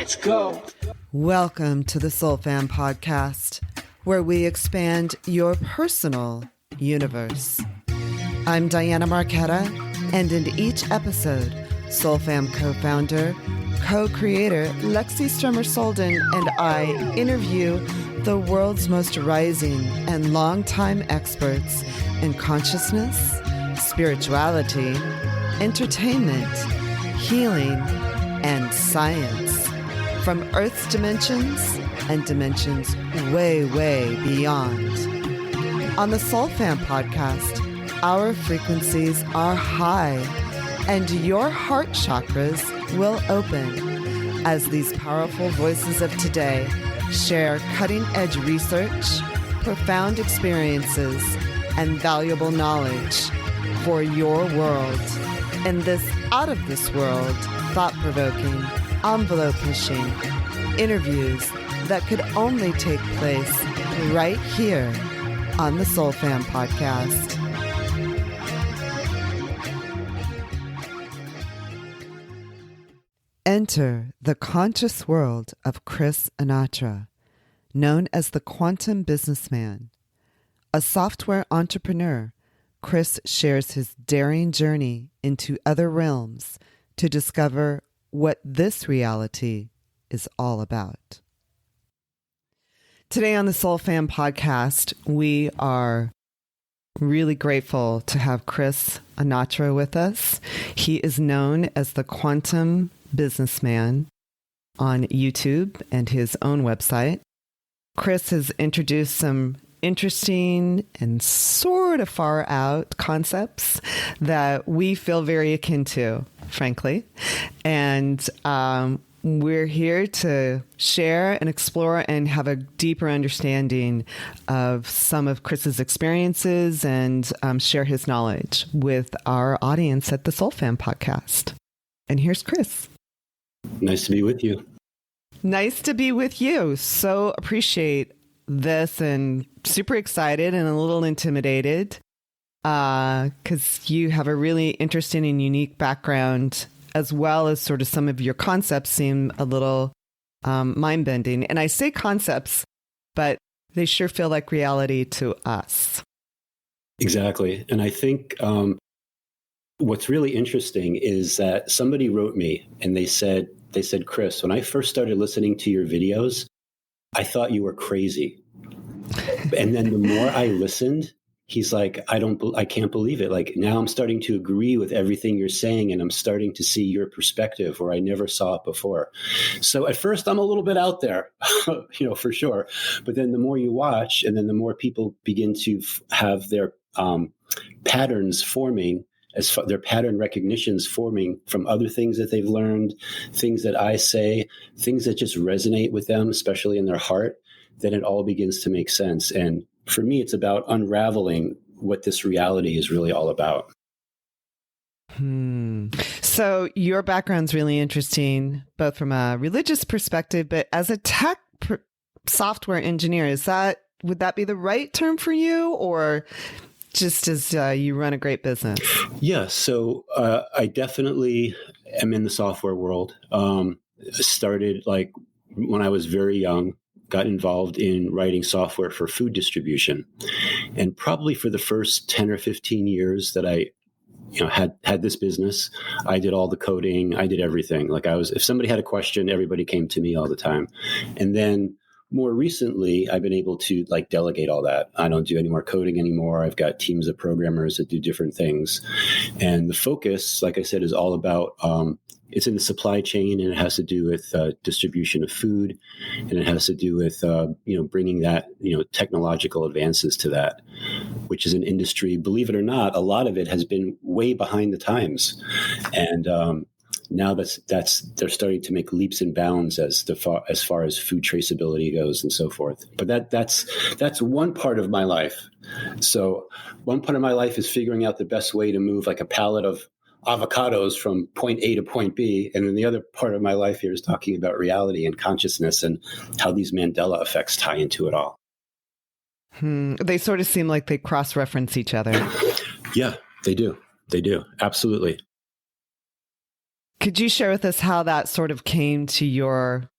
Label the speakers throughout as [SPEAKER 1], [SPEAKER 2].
[SPEAKER 1] Let's go.
[SPEAKER 2] Welcome to the Soul Fam podcast, where we expand your personal universe. I'm Diana Marquetta, and in each episode, Soul Fam co-founder, co-creator Lexi Strummer-Solden and I interview the world's most rising and longtime experts in consciousness, spirituality, entertainment, healing, and science. From Earth's dimensions and dimensions way, way beyond. On the Soul Fam podcast, our frequencies are high and your heart chakras will open as these powerful voices of today share cutting-edge research, profound experiences, and valuable knowledge for your world in this out-of-this-world, thought-provoking, envelope-pushing interviews that could only take place right here on the Soul Fam podcast. Enter the conscious world of Chris Anatra, known as the quantum businessman. A software entrepreneur, Chris shares his daring journey into other realms to discover what this reality is all about. Today on the Soul Fam podcast, we are really grateful to have Chris Anatra with us. He is known as the Quantum Businessman on YouTube and his own website. Chris has introduced some interesting and sort of far out concepts that we feel very akin to, frankly. And we're here to share and explore and have a deeper understanding of some of Chris's experiences and share his knowledge with our audience at the Soul Fam podcast. And here's Chris.
[SPEAKER 3] Nice to be with you.
[SPEAKER 2] Nice to be with you. So appreciate this and super excited and a little intimidated because you have a really interesting and unique background, as well as sort of some of your concepts seem a little mind-bending. And I say concepts, but they sure feel like reality to us.
[SPEAKER 3] Exactly. And I think what's really interesting is that somebody wrote me and they said, Chris, when I first started listening to your videos, I thought you were crazy. And then the more I listened, he's like, I can't believe it. Like now I'm starting to agree with everything you're saying and I'm starting to see your perspective where I never saw it before. So at first I'm a little bit out there, for sure. But then the more you watch and then the more people begin to have their patterns forming, their pattern recognitions forming from other things that they've learned, things that I say, things that just resonate with them, especially in their heart, then it all begins to make sense. And for me, it's about unraveling what this reality is really all about.
[SPEAKER 2] So your background's really interesting, both from a religious perspective, but as a tech software engineer, would that be the right term for you, or just as you run a great business? Yeah,
[SPEAKER 3] so I definitely am in the software world. Started like when I was very young, got involved in writing software for food distribution. And probably for the first 10 or 15 years that I had this business, I did all the coding, I did everything. Like if somebody had a question, everybody came to me all the time. And then more recently, I've been able to delegate all that. I don't do any more coding anymore. I've got teams of programmers that do different things. And the focus, like I said, is all about, it's in the supply chain, and it has to do with distribution of food, and it has to do with, bringing that, technological advances to that, which is an industry, believe it or not, a lot of it has been way behind the times. And, now they're starting to make leaps and bounds as far as food traceability goes and so forth. But that's one part of my life. So one part of my life is figuring out the best way to move like a pallet of avocados from point A to point B. And then the other part of my life here is talking about reality and consciousness and how these Mandela effects tie into it all.
[SPEAKER 2] They sort of seem like they cross-reference each other.
[SPEAKER 3] Yeah, they do. They do. Absolutely.
[SPEAKER 2] Could you share with us how that sort of came to your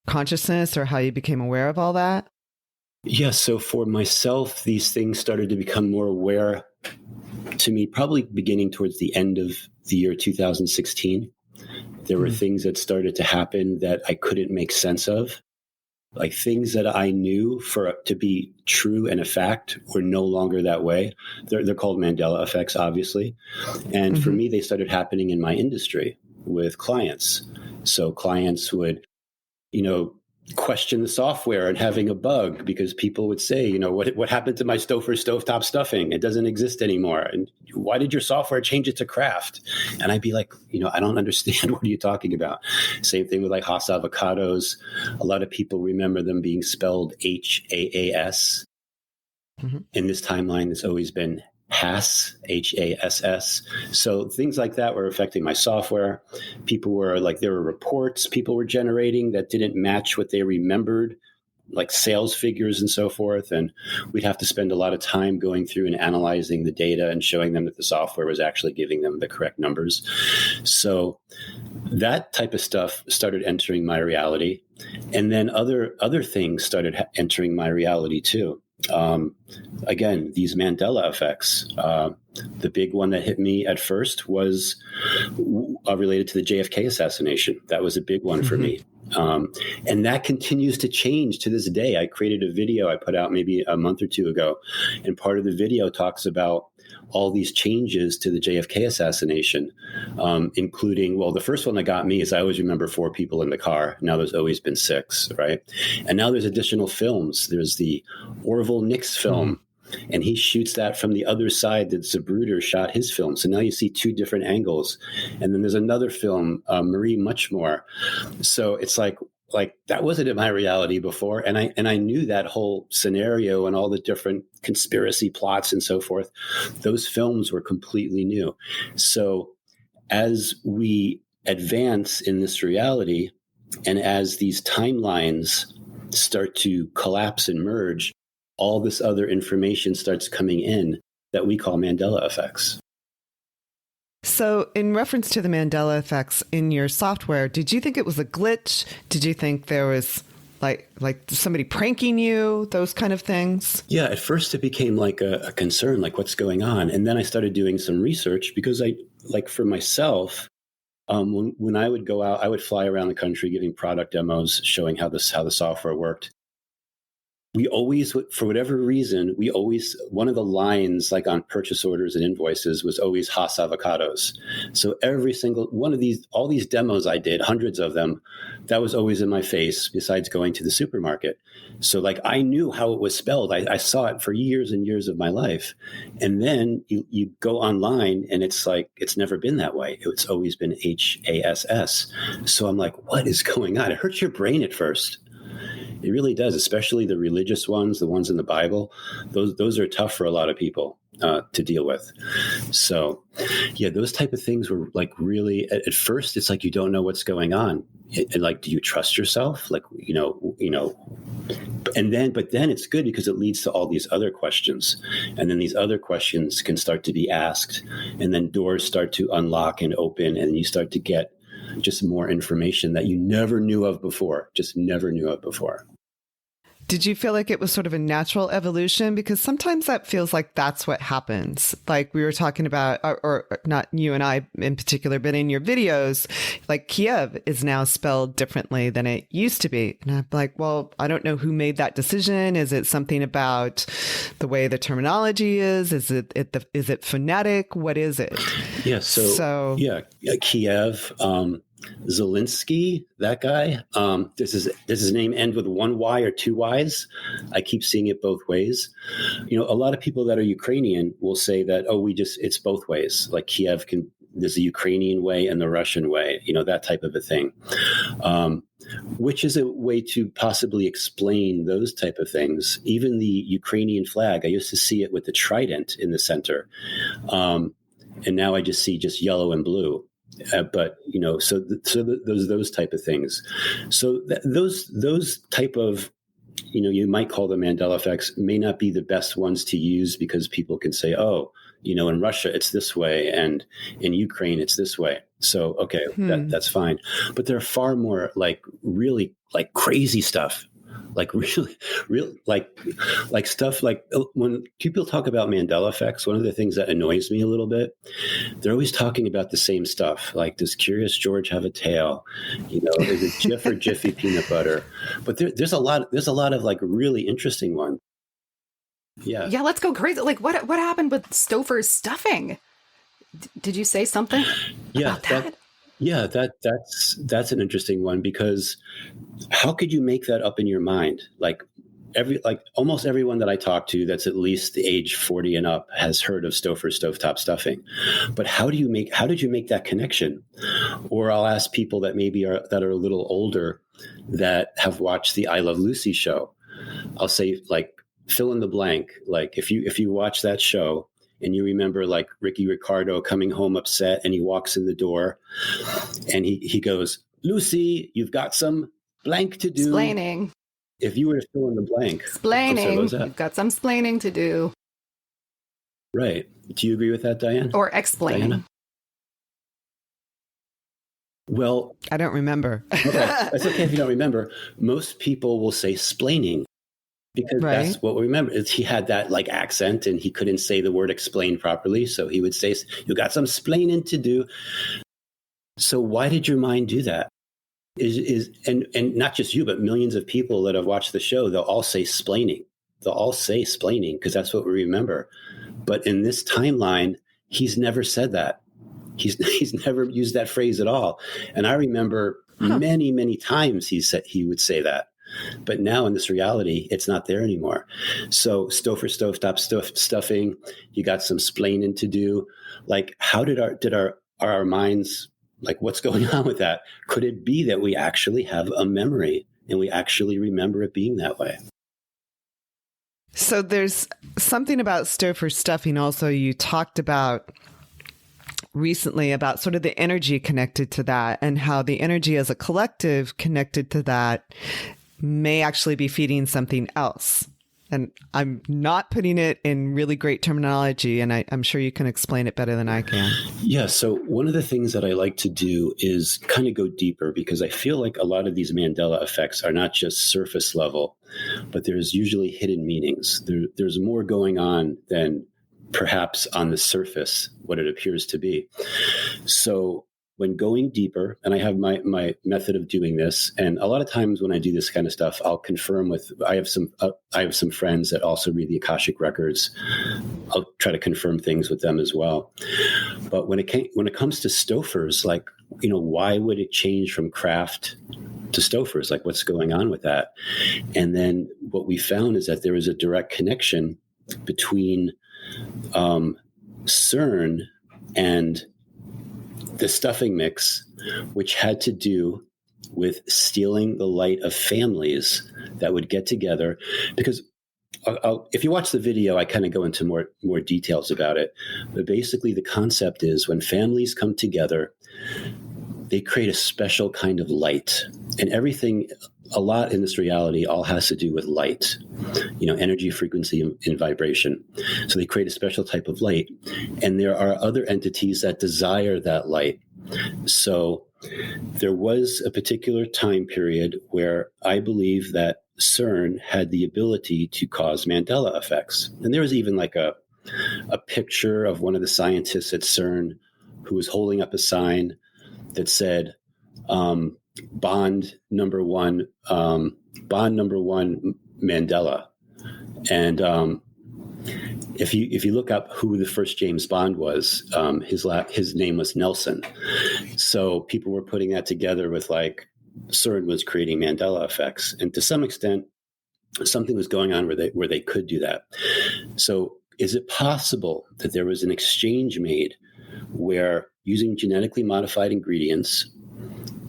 [SPEAKER 2] consciousness or how you became aware of all that?
[SPEAKER 3] Yeah. So for myself, these things started to become more aware to me, probably beginning towards the end of the year 2016. There were things that started to happen that I couldn't make sense of. Like things that I knew to be true and a fact were no longer that way. They're called Mandela effects, obviously. And for me, they started happening in my industry with clients. So clients would, question the software and having a bug because people would say, what happened to my Stouffer stovetop stuffing? It doesn't exist anymore. And why did your software change it to Kraft? And I'd be like, I don't understand. What are you talking about? Same thing with like Haas avocados. A lot of people remember them being spelled HAAS. In this timeline, it's always been Hass, HASS. So things like that were affecting my software. People were like, there were reports people were generating that didn't match what they remembered, like sales figures and so forth. And we'd have to spend a lot of time going through and analyzing the data and showing them that the software was actually giving them the correct numbers. So that type of stuff started entering my reality. And then other things started entering my reality too. Again, these Mandela effects. The big one that hit me at first was related to the JFK assassination. That was a big one for me. And that continues to change to this day. I created a video I put out maybe a month or two ago, and part of the video talks about all these changes to the JFK assassination, including, well, the first one that got me is I always remember 4 people in the car. Now there's always been 6, right? And now there's additional films. There's the Orville Nix film, and he shoots that from the other side that Zapruder shot his film. So now you see 2 different angles. And then there's another film, Marie Muchmore. So it's like that wasn't in my reality before. And I knew that whole scenario and all the different conspiracy plots and so forth. Those films were completely new. So as we advance in this reality, and as these timelines start to collapse and merge, all this other information starts coming in that we call Mandela effects.
[SPEAKER 2] So in reference to the Mandela effects in your software, did you think it was a glitch? Did you think there was like somebody pranking you, those kind of things? Yeah,
[SPEAKER 3] at first it became like a concern, like what's going on? And then I started doing some research because for myself, when I would go out, I would fly around the country giving product demos, showing how the software worked. We always, for whatever reason, one of the lines like on purchase orders and invoices was always Haas avocados. So every single one of all these demos I did, hundreds of them, that was always in my face besides going to the supermarket. So I knew how it was spelled. I saw it for years and years of my life. And then you go online and it's like, it's never been that way. It's always been HASS. So I'm like, what is going on? It hurts your brain at first. It really does, especially the religious ones, the ones in the Bible. Those are tough for a lot of people to deal with. So, yeah, those type of things were really. At first, it's like you don't know what's going on. And do you trust yourself? And then it's good because it leads to all these other questions, and then these other questions can start to be asked, and then doors start to unlock and open, and you start to get just more information that you never knew of before.
[SPEAKER 2] Did you feel like it was sort of a natural evolution? Because sometimes that feels like that's what happens. Like we were talking about, or not you and I in particular, but in your videos, like Kiev is now spelled differently than it used to be. And I'm like, well, I don't know who made that decision. Is it something about the way the terminology is? Is it phonetic? What is it?
[SPEAKER 3] Yeah. So Kiev, Zelensky, that guy. Does his name end with 1 Y or 2 Ys? I keep seeing it both ways. A lot of people that are Ukrainian will say that, it's both ways. Like Kiev there's a Ukrainian way and the Russian way, that type of a thing. Which is a way to possibly explain those type of things. Even the Ukrainian flag, I used to see it with the trident in the center. And now I just see just yellow and blue. But those type of things. So those type of, you might call them Mandela effects, may not be the best ones to use because people can say, oh, in Russia, it's this way, and in Ukraine, it's this way. So, okay, that's fine. But there are far more like really like crazy stuff, like really, like stuff like when people talk about Mandela effects, one of the things that annoys me a little bit, they're always talking about the same stuff. Like, does Curious George have a tail? Is it Jif or Jiffy peanut butter? But there's a lot of like really interesting ones. Yeah.
[SPEAKER 1] Yeah, let's go crazy. Like what happened with Stouffer's stuffing? Did you say something about that?
[SPEAKER 3] That's an interesting one, because how could you make that up in your mind? Like almost everyone that I talk to that's at least the age 40 and up has heard of Stouffer's stovetop stuffing. But how did you make that connection? Or I'll ask people that maybe are a little older that have watched the I Love Lucy show. I'll say, like, fill in the blank. Like if you watch that show and you remember like Ricky Ricardo coming home upset, and he walks in the door and he goes, "Lucy, you've got some blank to do."
[SPEAKER 1] Splaining.
[SPEAKER 3] If you were to fill in the blank.
[SPEAKER 1] Splaining. You've got some splaining to do.
[SPEAKER 3] Right. Do you agree with that, Diane?
[SPEAKER 1] Or explaining. Diana?
[SPEAKER 3] Well,
[SPEAKER 2] I don't remember.
[SPEAKER 3] Okay. That's okay if you don't remember. Most people will say splaining, because that's what we remember. Is he had that like accent and he couldn't say the word explain properly. So he would say, "You got some splaining to do." So why did your mind do that? And not just you, but millions of people that have watched the show, they'll all say splaining. They'll all say splaining because that's what we remember. But in this timeline, he's never said that. He's never used that phrase at all. And I remember many, many times he would say that. But now in this reality, it's not there anymore. So Stouffer stovetop stuffing, you got some splaining to do. Like, how did our minds, like, what's going on with that? Could it be that we actually have a memory and we actually remember it being that way?
[SPEAKER 2] So there's something about Stouffer stuffing also you talked about recently, about sort of the energy connected to that, and how the energy as a collective connected to that may actually be feeding something else. And I'm not putting it in really great terminology, and I'm sure you can explain it better than I can.
[SPEAKER 3] Yeah. So one of the things that I like to do is kind of go deeper, because I feel like a lot of these Mandela effects are not just surface level, but there's usually hidden meanings. There's more going on than perhaps on the surface, what it appears to be. So when going deeper, and I have my method of doing this, and a lot of times when I do this kind of stuff, I'll confirm with, I have some friends that also read the Akashic records. I'll try to confirm things with them as well. But when it comes to Stouffer's, like, why would it change from Kraft to Stouffer's? Like, what's going on with that? And then what we found is that there is a direct connection between CERN and the stuffing mix, which had to do with stealing the light of families that would get together. Because if you watch the video, I kind of go into more details about it. But basically, the concept is when families come together, they create a special kind of light. And everything, a lot in this reality, all has to do with light, energy, frequency, and vibration. So they create a special type of light. And there are other entities that desire that light. So there was a particular time period where I believe that CERN had the ability to cause Mandela effects. And there was even like a picture of one of the scientists at CERN who was holding up a sign that said, bond number one Mandela. And if you look up who the first James Bond was, his name was Nelson. So people were putting that together with, like, CERN was creating Mandela effects, and to some extent, something was going on where they could do that. So is it possible that there was an exchange made where, using genetically modified ingredients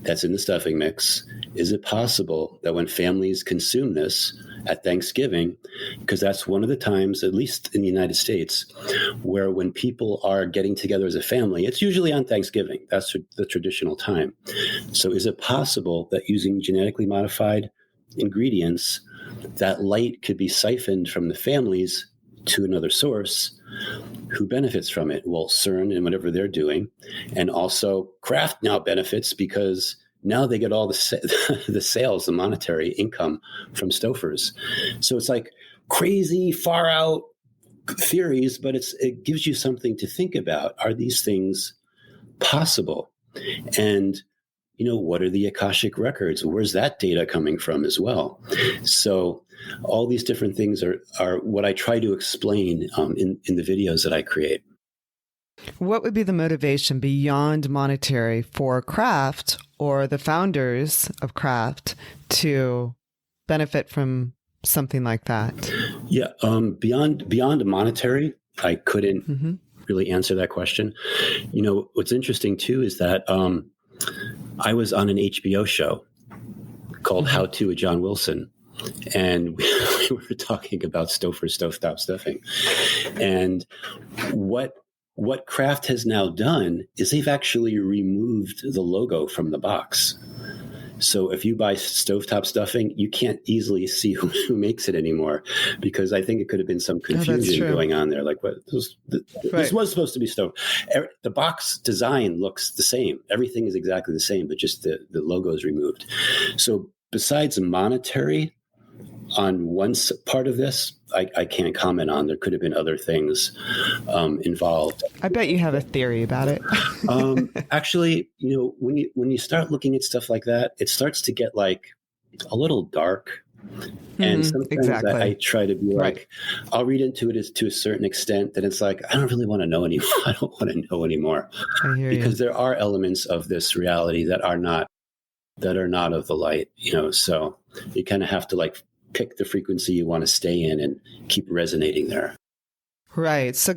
[SPEAKER 3] that's in the stuffing mix, is it possible that when families consume this at Thanksgiving, because that's one of the times, at least in the United States, where when people are getting together as a family, it's usually on Thanksgiving. That's the traditional time. So is it possible that using genetically modified ingredients, that light could be siphoned from the families to another source, who benefits from it? Well, CERN and whatever they're doing. And also Kraft now benefits because now they get all the sales, the monetary income from Stofers. So it's like crazy, far out theories, but it gives you something to think about. Are these things possible? And, what are the Akashic records? Where's that data coming from as well? So all these different things are what I try to explain in the videos that I create.
[SPEAKER 2] What would be the motivation beyond monetary for Kraft or the founders of Kraft to benefit from something like that?
[SPEAKER 3] Yeah, beyond monetary, I couldn't really answer that question. What's interesting too is that I was on an HBO show called How To with John Wilson, and we were talking about stovetop stuffing. And what Kraft has now done is they've actually removed the logo from the box. So if you buy stovetop stuffing, you can't easily see who makes it anymore, because I think it could have been some confusion going on there. Like, this was supposed to be stove. The box design looks the same. Everything is exactly the same, but just the logo is removed. So besides monetary, on one part of this, I can't comment on. There could have been other things involved.
[SPEAKER 2] I bet you have a theory about it.
[SPEAKER 3] Actually, when you start looking at stuff like that, it starts to get like a little dark. And sometimes I try to be like, I'll read into it to a certain extent that it's like, I don't really want to know anymore. I don't want to know anymore. Because there are elements of this reality that are not of the light, so you kind of have to like pick the frequency you want to stay in and keep resonating there.
[SPEAKER 2] Right. So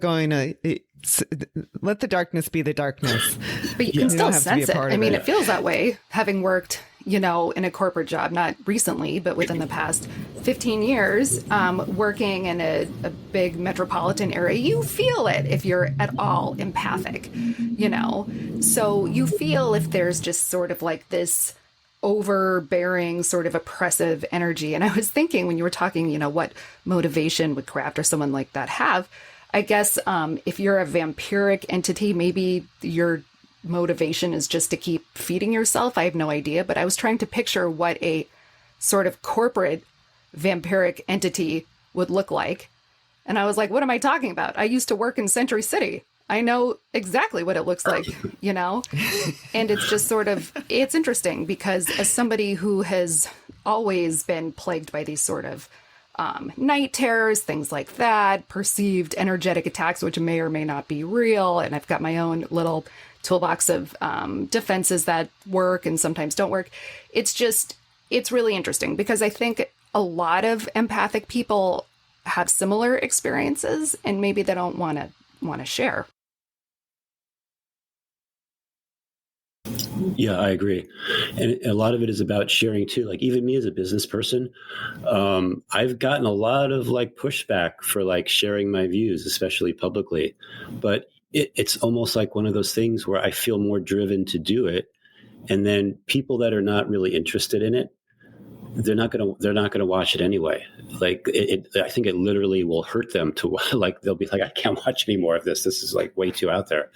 [SPEAKER 2] let the darkness be the darkness.
[SPEAKER 1] But you can still sense it. I mean, it feels that way, having worked, in a corporate job, not recently, but within the past 15 years, working in a big metropolitan area. You feel it if you're at all empathic, So you feel if there's just sort of like this overbearing, sort of oppressive energy. And I was thinking when you were talking, what motivation would Kraft or someone like that have? I guess if you're a vampiric entity, maybe your motivation is just to keep feeding yourself. I have no idea, but I was trying to picture what a sort of corporate vampiric entity would look like. And I was like, what am I talking about? I used to work in Century City. I know exactly what it looks like, and it's just sort of, it's interesting because as somebody who has always been plagued by these sort of night terrors, things like that, perceived energetic attacks, which may or may not be real. And I've got my own little toolbox of defenses that work and sometimes don't work. It's really interesting because I think a lot of empathic people have similar experiences and maybe they don't want to share.
[SPEAKER 3] Yeah, I agree. And a lot of it is about sharing too. Like even me as a business person, I've gotten a lot of like pushback for like sharing my views, especially publicly. But it's almost like one of those things where I feel more driven to do it. And then people that are not really interested in it, they're not gonna watch it anyway. Like I think it literally will hurt them to like, they'll be like, I can't watch any more of this. This is like way too out there.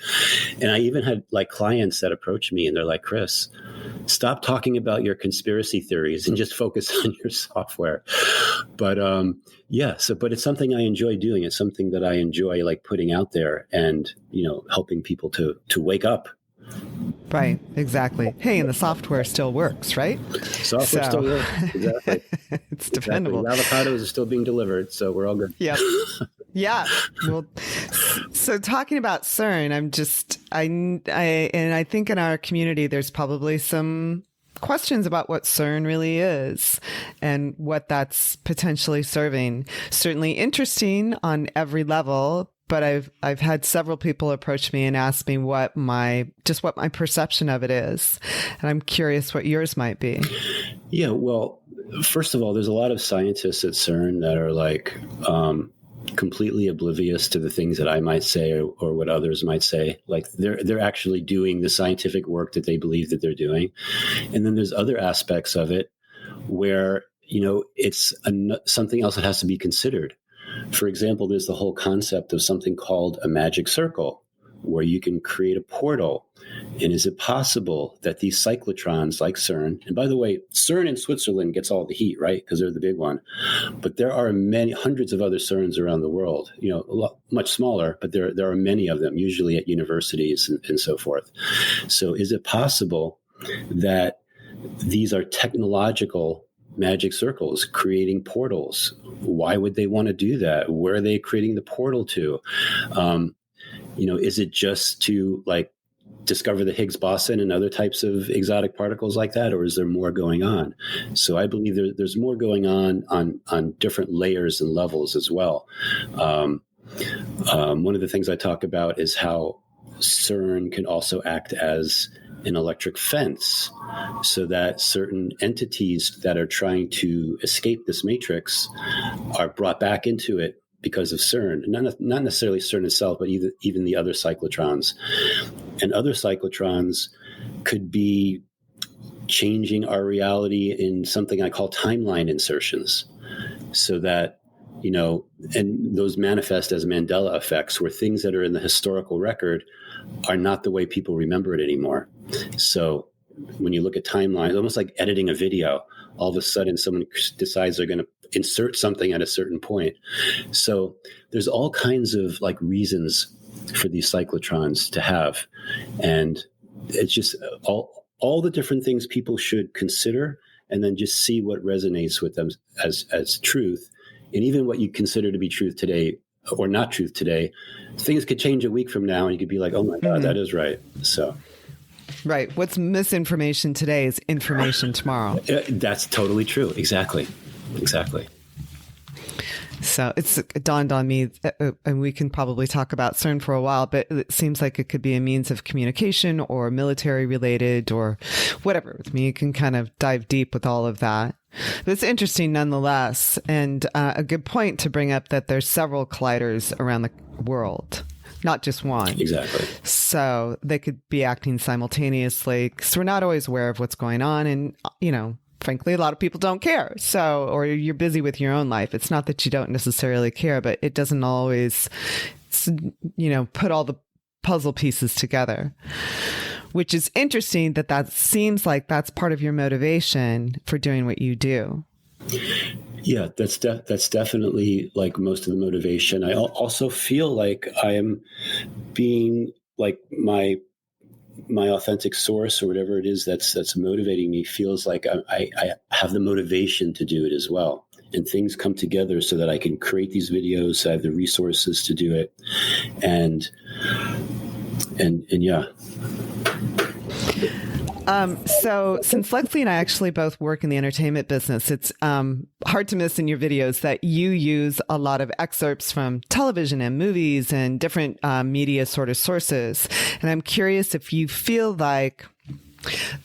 [SPEAKER 3] And I even had like clients that approach me and they're like, Chris, stop talking about your conspiracy theories and just focus on your software. But but it's something I enjoy doing. It's something that I enjoy like putting out there and, helping people to wake up.
[SPEAKER 2] Right, exactly. Hey, and the software still works, right?
[SPEAKER 3] Software still works, exactly.
[SPEAKER 2] It's dependable.
[SPEAKER 3] Exactly. Avocados are still being delivered, so we're all good.
[SPEAKER 2] Yep. Yeah. Well, so talking about CERN, I think in our community, there's probably some questions about what CERN really is and what that's potentially serving. Certainly interesting on every level. But I've had several people approach me and ask me what my perception of it is. And I'm curious what yours might be.
[SPEAKER 3] Yeah, well, first of all, there's a lot of scientists at CERN that are like completely oblivious to the things that I might say or what others might say. Like they're actually doing the scientific work that they believe that they're doing. And then there's other aspects of it where, it's something else that has to be considered. For example, there's the whole concept of something called a magic circle, where you can create a portal. And is it possible that these cyclotrons like CERN, and by the way, CERN in Switzerland gets all the heat, right? Because they're the big one. But there are many hundreds of other CERNs around the world, a lot, much smaller, but there are many of them, usually at universities and so forth. So is it possible that these are technological magic circles creating portals? Why would they want to do that? Where are they creating the portal to? Is it just to discover the Higgs boson and other types of exotic particles like that, or is there more going on? So I believe there's more going on different layers and levels as well. One of the things I talk about is how CERN can also act as an electric fence, so that certain entities that are trying to escape this matrix are brought back into it because of CERN. Not necessarily CERN itself, but even the other cyclotrons. And other cyclotrons could be changing our reality in something I call timeline insertions, so that, and those manifest as Mandela effects, where things that are in the historical record are not the way people remember it anymore. So when you look at timelines, almost like editing a video, all of a sudden someone decides they're going to insert something at a certain point. So there's all kinds of reasons for these cyclotrons to have. And it's just all the different things people should consider, and then just see what resonates with them as truth. And even what you consider to be truth today or not truth today, things could change a week from now, and you could be like, oh my God, that is right. So.
[SPEAKER 2] Right. What's misinformation today is information tomorrow.
[SPEAKER 3] That's totally true. Exactly.
[SPEAKER 2] So it dawned on me, and we can probably talk about CERN for a while, but it seems like it could be a means of communication or military related or whatever. With me, you can kind of dive deep with all of that. But it's interesting nonetheless, and a good point to bring up that there's several colliders around the world, not just one.
[SPEAKER 3] Exactly.
[SPEAKER 2] So they could be acting simultaneously, because we're not always aware of what's going on. And, frankly, a lot of people don't care. So, or you're busy with your own life. It's not that you don't necessarily care, but it doesn't always, put all the puzzle pieces together, which is interesting that seems like that's part of your motivation for doing what you do.
[SPEAKER 3] Yeah, that's definitely most of the motivation. I also feel like I am being my authentic source, or whatever it is that's motivating me, feels like I have the motivation to do it as well. And things come together so that I can create these videos. I have the resources to do it. And yeah.
[SPEAKER 2] So since Lexi and I actually both work in the entertainment business, it's hard to miss in your videos that you use a lot of excerpts from television and movies and different media sort of sources. And I'm curious if you feel like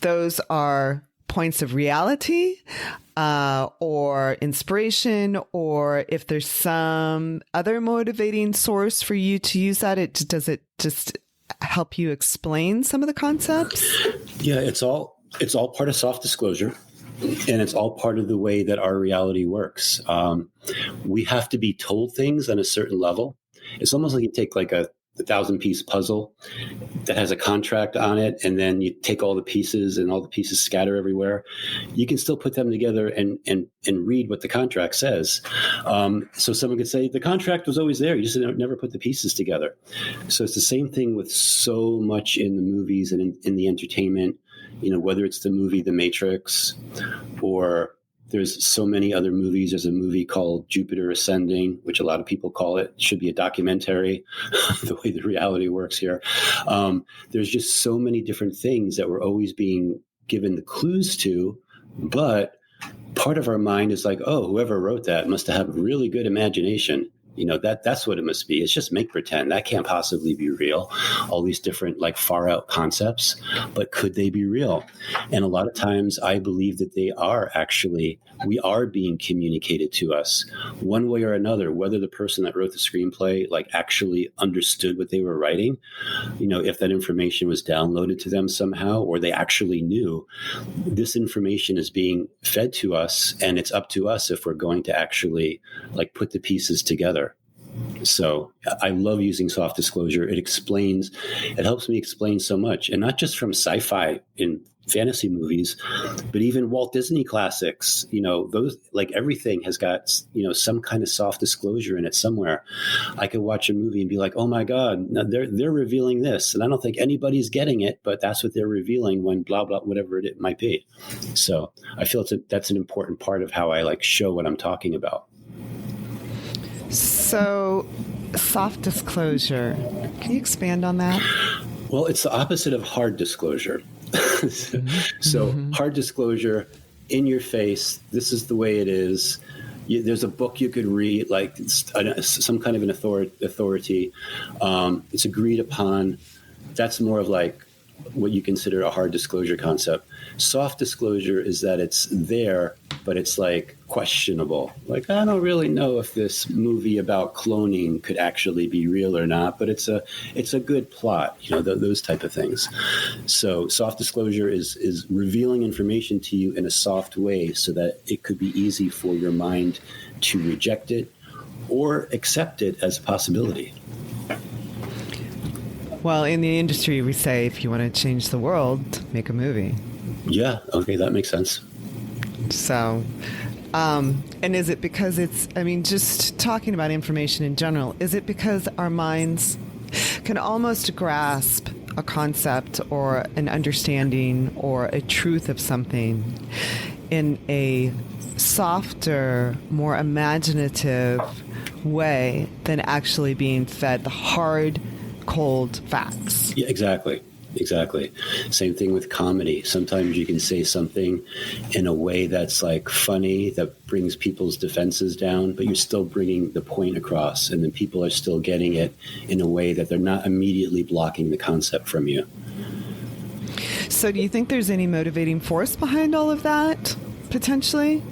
[SPEAKER 2] those are points of reality or inspiration, or if there's some other motivating source for you to use that. Does it just help you explain some of the concepts?
[SPEAKER 3] Yeah, it's all part of soft disclosure, and it's all part of the way that our reality works. We have to be told things on a certain level. It's almost like you take a 1,000-piece puzzle that has a contract on it, and then you take all the pieces and all the pieces scatter everywhere. You can still put them together and read what the contract says. So someone could say, the contract was always there. You just never put the pieces together. So it's the same thing with so much in the movies and in the entertainment, whether it's the movie The Matrix, or there's so many other movies. There's a movie called Jupiter Ascending, which a lot of people call it should be a documentary, the way the reality works here. There's just so many different things that we're always being given the clues to, but part of our mind is like, oh, whoever wrote that must have had really good imagination. That's what it must be. It's just make pretend. That can't possibly be real. All these different like far out concepts, but could they be real? And a lot of times I believe that we are being communicated to us one way or another, whether the person that wrote the screenplay like actually understood what they were writing, if that information was downloaded to them somehow, or they actually knew. This information is being fed to us, and it's up to us if we're going to actually like put the pieces together. So I love using soft disclosure. It helps me explain so much, and not just from sci-fi in fantasy movies, but even Walt Disney classics. Those, like, everything has got some kind of soft disclosure in it somewhere. I could watch a movie and be like, oh my God, they're revealing this, and I don't think anybody's getting it, but that's what they're revealing when blah blah, whatever it might be. So I feel that's an important part of how I like show what I'm talking about.
[SPEAKER 2] So, soft disclosure, can you expand on that?
[SPEAKER 3] Well, it's the opposite of hard disclosure. So hard disclosure, in your face, this is the way it is. There's a book you could read, like some kind of an authority. It's agreed upon. That's more of like what you consider a hard disclosure concept. Soft disclosure is that it's there, but it's like questionable. Like, I don't really know if this movie about cloning could actually be real or not, but it's a good plot, those type of things. So soft disclosure is revealing information to you in a soft way so that it could be easy for your mind to reject it or accept it as a possibility.
[SPEAKER 2] Well, in the industry, we say if you want to change the world, make a movie.
[SPEAKER 3] Yeah, okay, that makes sense.
[SPEAKER 2] So, and is it because just talking about information in general, is it because our minds can almost grasp a concept or an understanding or a truth of something in a softer, more imaginative way than actually being fed the hard, cold facts?
[SPEAKER 3] Yeah, exactly. Same thing with comedy. Sometimes you can say something in a way that's like funny, that brings people's defenses down, but you're still bringing the point across, and then people are still getting it in a way that they're not immediately blocking the concept from you.
[SPEAKER 2] So do you think there's any motivating force behind all of that, potentially?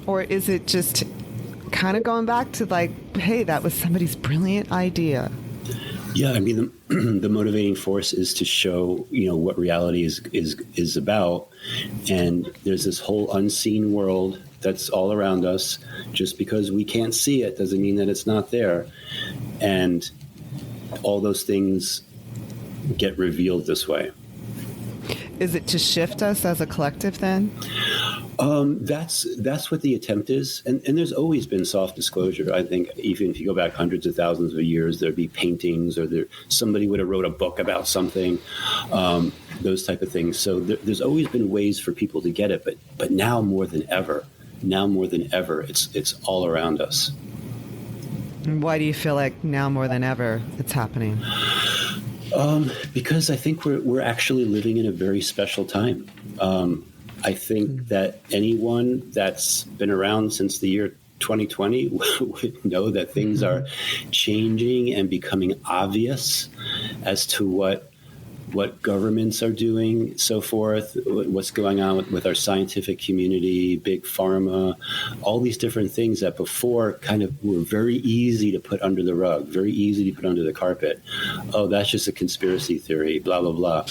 [SPEAKER 2] Or is it just kind of going back to like, hey, that was somebody's brilliant idea?
[SPEAKER 3] Yeah, I mean, the motivating force is to show, what reality is about. And there's this whole unseen world that's all around us. Just because we can't see it doesn't mean that it's not there. And all those things get revealed this way.
[SPEAKER 2] Is it to shift us as a collective then?
[SPEAKER 3] That's what the attempt is. And there's always been soft disclosure. I think even if you go back hundreds of thousands of years, there'd be paintings, or somebody would have wrote a book about something, those type of things. So there's always been ways for people to get it. But now more than ever, it's all around us.
[SPEAKER 2] And why do you feel like now more than ever it's happening?
[SPEAKER 3] Because I think we're actually living in a very special time. I think that anyone that's been around since the year 2020 would know that things are changing and becoming obvious as to what governments are doing, so forth, what's going on with our scientific community, big pharma, all these different things that before kind of were very easy to put under the rug, very easy to put under the carpet. Oh, that's just a conspiracy theory, blah, blah, blah.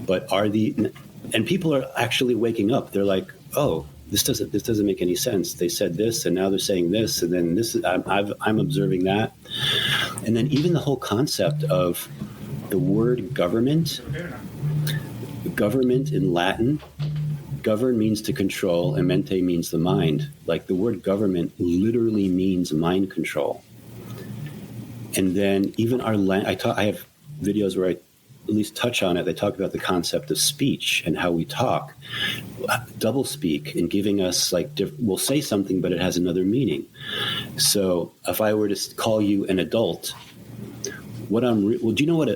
[SPEAKER 3] But and people are actually waking up. They're like, oh, this doesn't make any sense. They said this, and now they're saying this, and then this. I'm observing that, and then even the whole concept of the word government in Latin, govern means to control, and mente means the mind. Like the word government literally means mind control. And then even our I have videos where I at least touch on it. They talk about the concept of speech and how we talk, double speak, and giving us we'll say something, but it has another meaning. So if I were to call you an adult, do you know what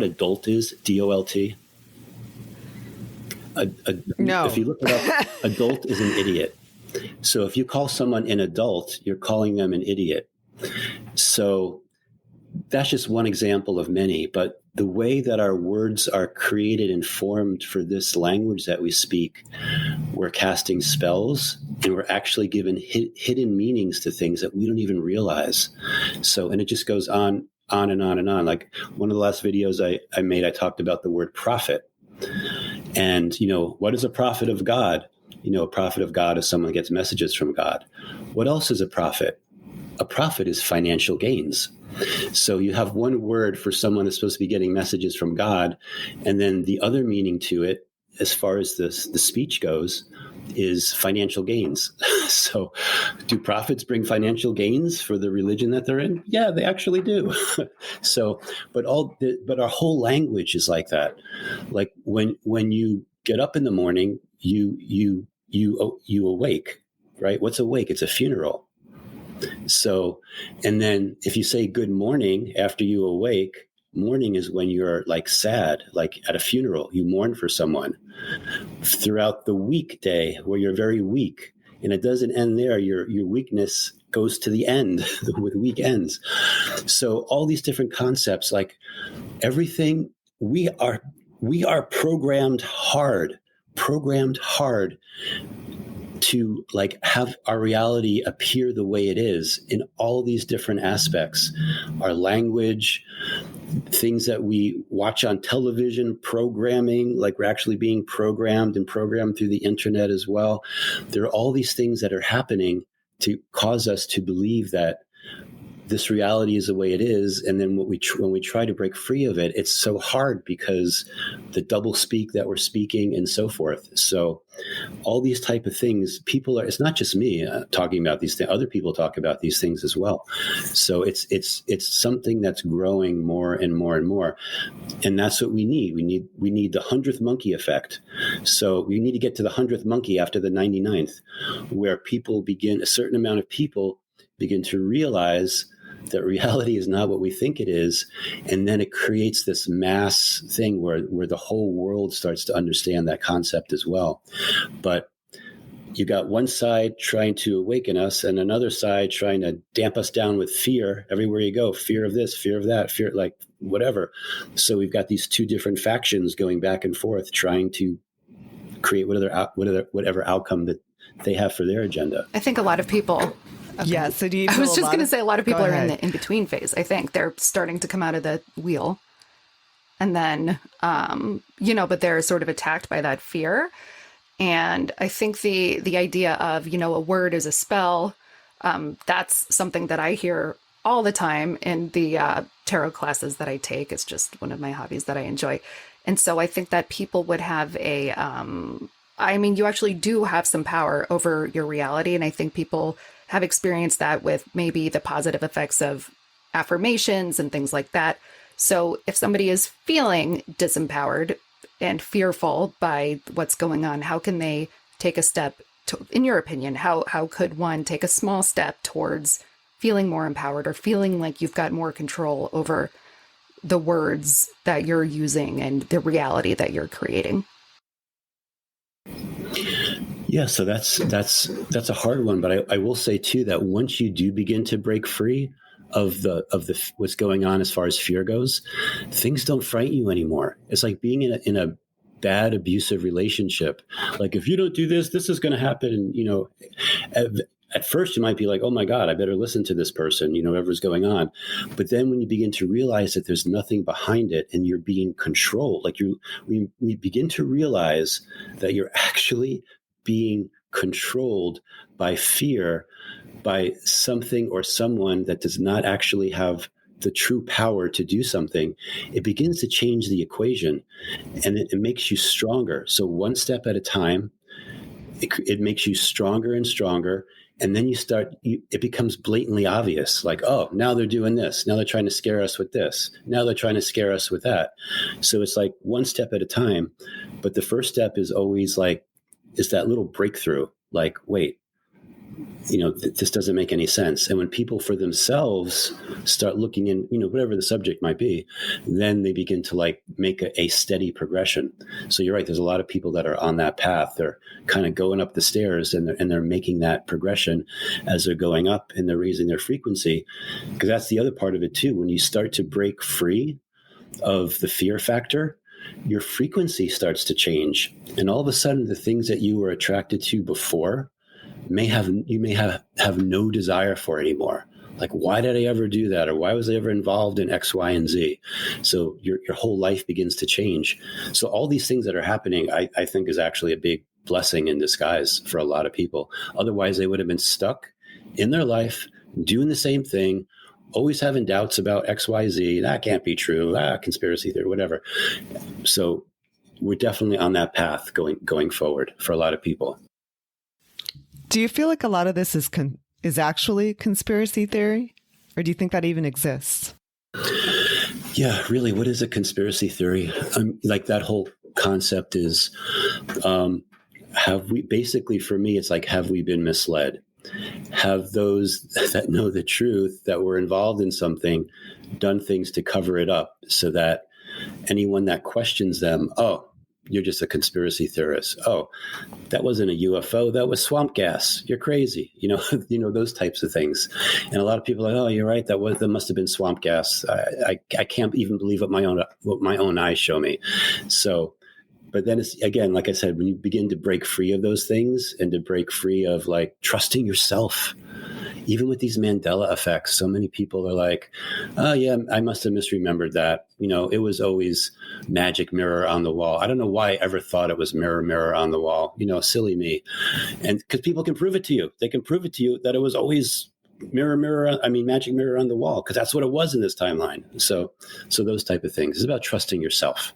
[SPEAKER 3] adult is? DOLT.
[SPEAKER 2] No.
[SPEAKER 3] If you look it up, adult is an idiot. So if you call someone an adult, you're calling them an idiot. So that's just one example of many, but the way that our words are created and formed for this language that we speak, we're casting spells and we're actually given hidden meanings to things that we don't even realize. So, and it just goes on and on and on. Like one of the last videos I made, I talked about the word prophet. And, what is a prophet of God? A prophet of God is someone who gets messages from God. What else is a prophet? A prophet is financial gains. So you have one word for someone that's supposed to be getting messages from God, and then the other meaning to it, as far as the speech goes, is financial gains. So do prophets bring financial gains for the religion that they're in? Yeah, they actually do. So, but our whole language is like that. Like when you get up in the morning, you awake, right? What's awake? It's a funeral. So, and then if you say good morning after you awake, morning is when you're like sad, like at a funeral, you mourn for someone. Throughout the weekday where you're very weak, and it doesn't end there, your weakness goes to the end with weekends. So all these different concepts, like everything, we are programmed hard to like have our reality appear the way it is in all these different aspects. Our language, things that we watch on television, programming, like we're actually being programmed through the internet as well. There are all these things that are happening to cause us to believe that this reality is the way it is. And then when we try to break free of it, it's so hard because the double speak that we're speaking and so forth. So all these type of things, it's not just me talking about these things, other people talk about these things as well. So it's something that's growing more and more and more. And that's what we need. We need the 100th monkey effect. So we need to get to the 100th monkey after the 99th, where a certain amount of people begin to realize that reality is not what we think it is. And then it creates this mass thing where the whole world starts to understand that concept as well. But you got one side trying to awaken us and another side trying to damp us down with fear everywhere you go. Fear of this, fear of that, fear, like whatever. So we've got these two different factions going back and forth, trying to create whatever outcome that they have for their agenda.
[SPEAKER 1] I think a lot of people... Okay.
[SPEAKER 2] Yeah. So
[SPEAKER 1] I was just going to say a lot of people are in the in-between phase. I think they're starting to come out of the wheel, and then, but they're sort of attacked by that fear. And I think the idea of, a word is a spell. That's something that I hear all the time in the tarot classes that I take. It's just one of my hobbies that I enjoy. And so I think that people would have you actually do have some power over your reality. And I think people have experienced that with maybe the positive effects of affirmations and things like that. So if somebody is feeling disempowered and fearful by what's going on, how can they take a step in your opinion, how could one take a small step towards feeling more empowered or feeling like you've got more control over the words that you're using and the reality that you're creating?
[SPEAKER 3] Yeah, so that's a hard one, but I will say too that once you do begin to break free of the what's going on as far as fear goes, things don't frighten you anymore. It's like being in a bad abusive relationship. Like if you don't do this, this is going to happen. And at first you might be like, oh my God, I better listen to this person, whatever's going on. But then when you begin to realize that there's nothing behind it and you're being controlled, like we begin to realize that you're actually being controlled by fear, by something or someone that does not actually have the true power to do something, it begins to change the equation and it makes you stronger. So one step at a time, it makes you stronger and stronger. And then it becomes blatantly obvious, like, oh, now they're doing this. Now they're trying to scare us with this. Now they're trying to scare us with that. So it's like one step at a time. But the first step is always like, is that little breakthrough. Like, wait, this doesn't make any sense. And when people for themselves start looking in, whatever the subject might be, then they begin to like make a steady progression. So you're right. There's a lot of people that are on that path. They're kind of going up the stairs and they're making that progression as they're going up, and they're raising their frequency. Because that's the other part of it too. When you start to break free of the fear factor, your frequency starts to change. And all of a sudden, the things that you were attracted to before, you may have no desire for anymore. Like, why did I ever do that? Or why was I ever involved in X, Y, and Z? So your whole life begins to change. So all these things that are happening, I think is actually a big blessing in disguise for a lot of people. Otherwise, they would have been stuck in their life, doing the same thing, always having doubts about X, Y, Z. That can't be true. Conspiracy theory, whatever. So we're definitely on that path going forward for a lot of people.
[SPEAKER 2] Do you feel like a lot of this is actually conspiracy theory? Or do you think that even exists?
[SPEAKER 3] Yeah, really, what is a conspiracy theory? Like that whole concept is, basically for me, it's like, have we been misled? Have those that know the truth, that were involved in something, done things to cover it up so that anyone that questions them, oh, you're just a conspiracy theorist. Oh, that wasn't a UFO. That was swamp gas. You're crazy. Those types of things. And a lot of people are like, oh, you're right. That must have been swamp gas. I can't even believe what my own eyes show me. So, but then it's, again, like I said, when you begin to break free of those things and to break free of like trusting yourself, even with these Mandela effects, so many people are like, oh yeah, I must have misremembered that. It was always magic mirror on the wall. I don't know why I ever thought it was mirror on the wall. Silly me. And because people can prove it to you. They can prove it to you that it was always magic mirror on the wall, because that's what it was in this timeline. So those type of things. It's about trusting yourself.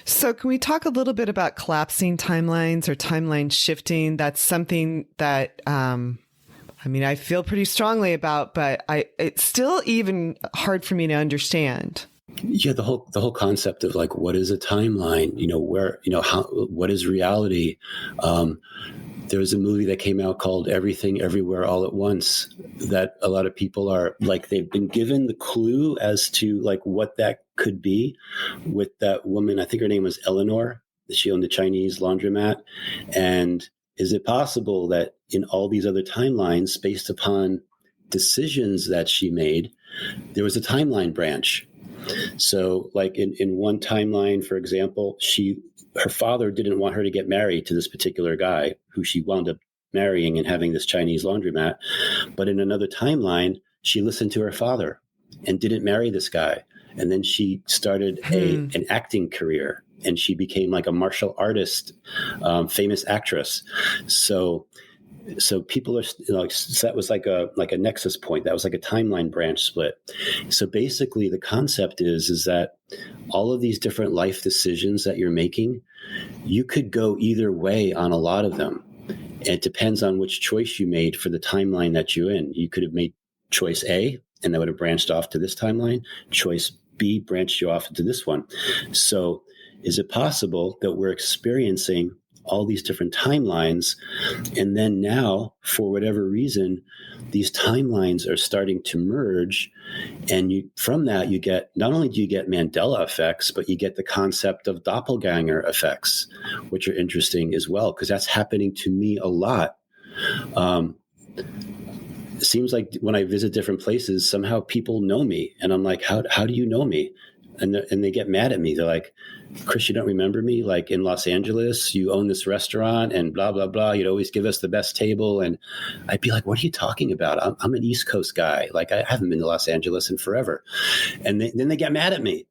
[SPEAKER 2] So can we talk a little bit about collapsing timelines or timeline shifting? That's something that, I feel pretty strongly about, but it's still even hard for me to understand.
[SPEAKER 3] Yeah, the whole concept of like, what is a timeline? What is reality? There was a movie that came out called Everything Everywhere All at Once that a lot of people are like, they've been given the clue as to like what that could be with that woman. I think her name was Eleanor. She owned a Chinese laundromat. And is it possible that in all these other timelines, based upon decisions that she made, there was a timeline branch? So like in one timeline, for example, her father didn't want her to get married to this particular guy who she wound up marrying and having this Chinese laundromat. But in another timeline, she listened to her father and didn't marry this guy. And then she started an acting career, and she became like a martial artist, famous actress. So people are, so that was like a nexus point. That was like a timeline branch split. So basically the concept is that all of these different life decisions that you're making, you could go either way on a lot of them. And it depends on which choice you made for the timeline that you're in. You could have made choice A, and that would have branched off to this timeline. Choice B branched you off into this one. So is it possible that we're experiencing all these different timelines, and then now, for whatever reason, these timelines are starting to merge, and from that you get, not only do you get Mandela effects, but you get the concept of doppelganger effects, which are interesting as well, because that's happening to me a lot. It seems like when I visit different places, somehow people know me, and I'm like, how do you know me? And they get mad at me. They're like, Chris, you don't remember me? Like in Los Angeles, you own this restaurant and blah, blah, blah. You'd always give us the best table. And I'd be like, what are you talking about? I'm an East Coast guy. Like, I haven't been to Los Angeles in forever. And then they get mad at me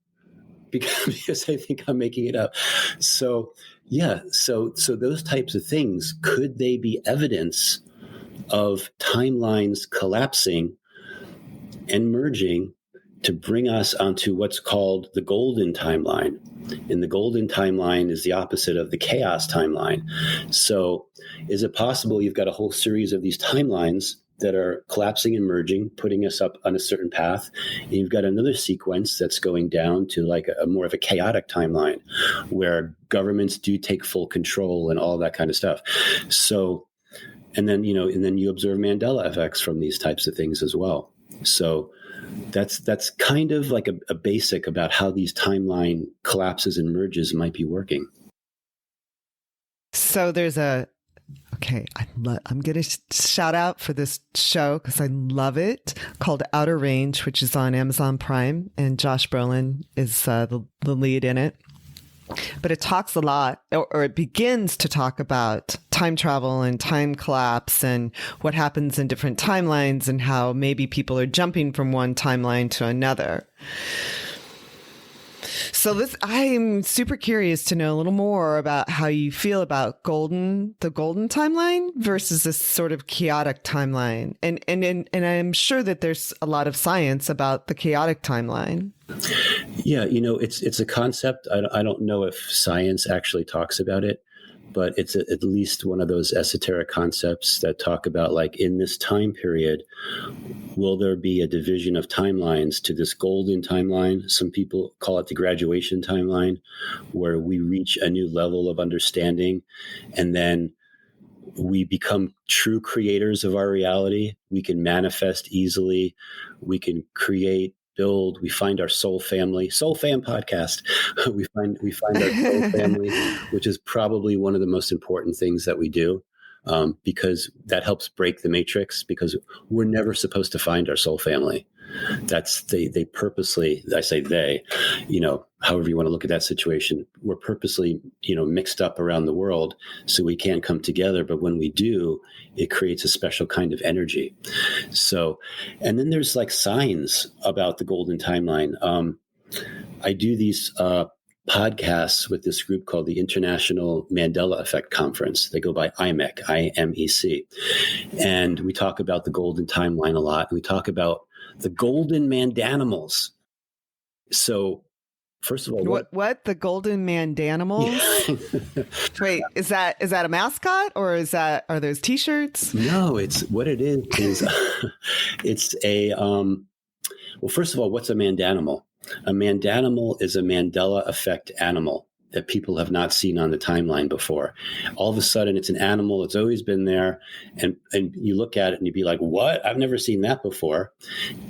[SPEAKER 3] because I think I'm making it up. So, yeah. So those types of things, could they be evidence of timelines collapsing and merging to bring us onto what's called the golden timeline? And the golden timeline is the opposite of the chaos timeline. So is it possible you've got a whole series of these timelines that are collapsing and merging, putting us up on a certain path, and you've got another sequence that's going down to like a more of a chaotic timeline where governments do take full control and all that kind of stuff. So And then, and then you observe Mandela effects from these types of things as well. So that's kind of like a basic about how these timeline collapses and merges might be working.
[SPEAKER 2] So there's I'm going to shout out for this show because I love it, called Outer Range, which is on Amazon Prime, and Josh Brolin is the lead in it. But it talks a lot, or it begins to talk about time travel and time collapse and what happens in different timelines and how maybe people are jumping from one timeline to another. So I'm super curious to know a little more about how you feel about the golden timeline versus this sort of chaotic timeline. And I'm sure that there's a lot of science about the chaotic timeline.
[SPEAKER 3] Yeah, it's a concept. I don't know if science actually talks about it, but it's at least one of those esoteric concepts that talk about, like, in this time period, will there be a division of timelines to this golden timeline? Some people call it the graduation timeline, where we reach a new level of understanding and then we become true creators of our reality. We can manifest easily. We can create, build. We find our soul fam podcast. we find our soul family, which is probably one of the most important things that we do, because that helps break the matrix, because we're never supposed to find our soul family. That's they purposely, I say they, however you want to look at that situation, we're purposely, mixed up around the world so we can't come together. But when we do, it creates a special kind of energy. So, and then there's like signs about the golden timeline. I do these podcasts with this group called the International Mandela Effect Conference. They go by IMEC, IMEC. And we talk about the golden timeline a lot. We talk about the golden mandanimals. So, first of all,
[SPEAKER 2] what the golden mandanimals? Yeah. Wait, is that a mascot, or are those T-shirts?
[SPEAKER 3] No, it's what it is it's a well, first of all, what's a mandanimal? A mandanimal is a Mandela effect animal that people have not seen on the timeline before. All of a sudden, it's an animal. It's always been there. And you look at it and you'd be like, what? I've never seen that before.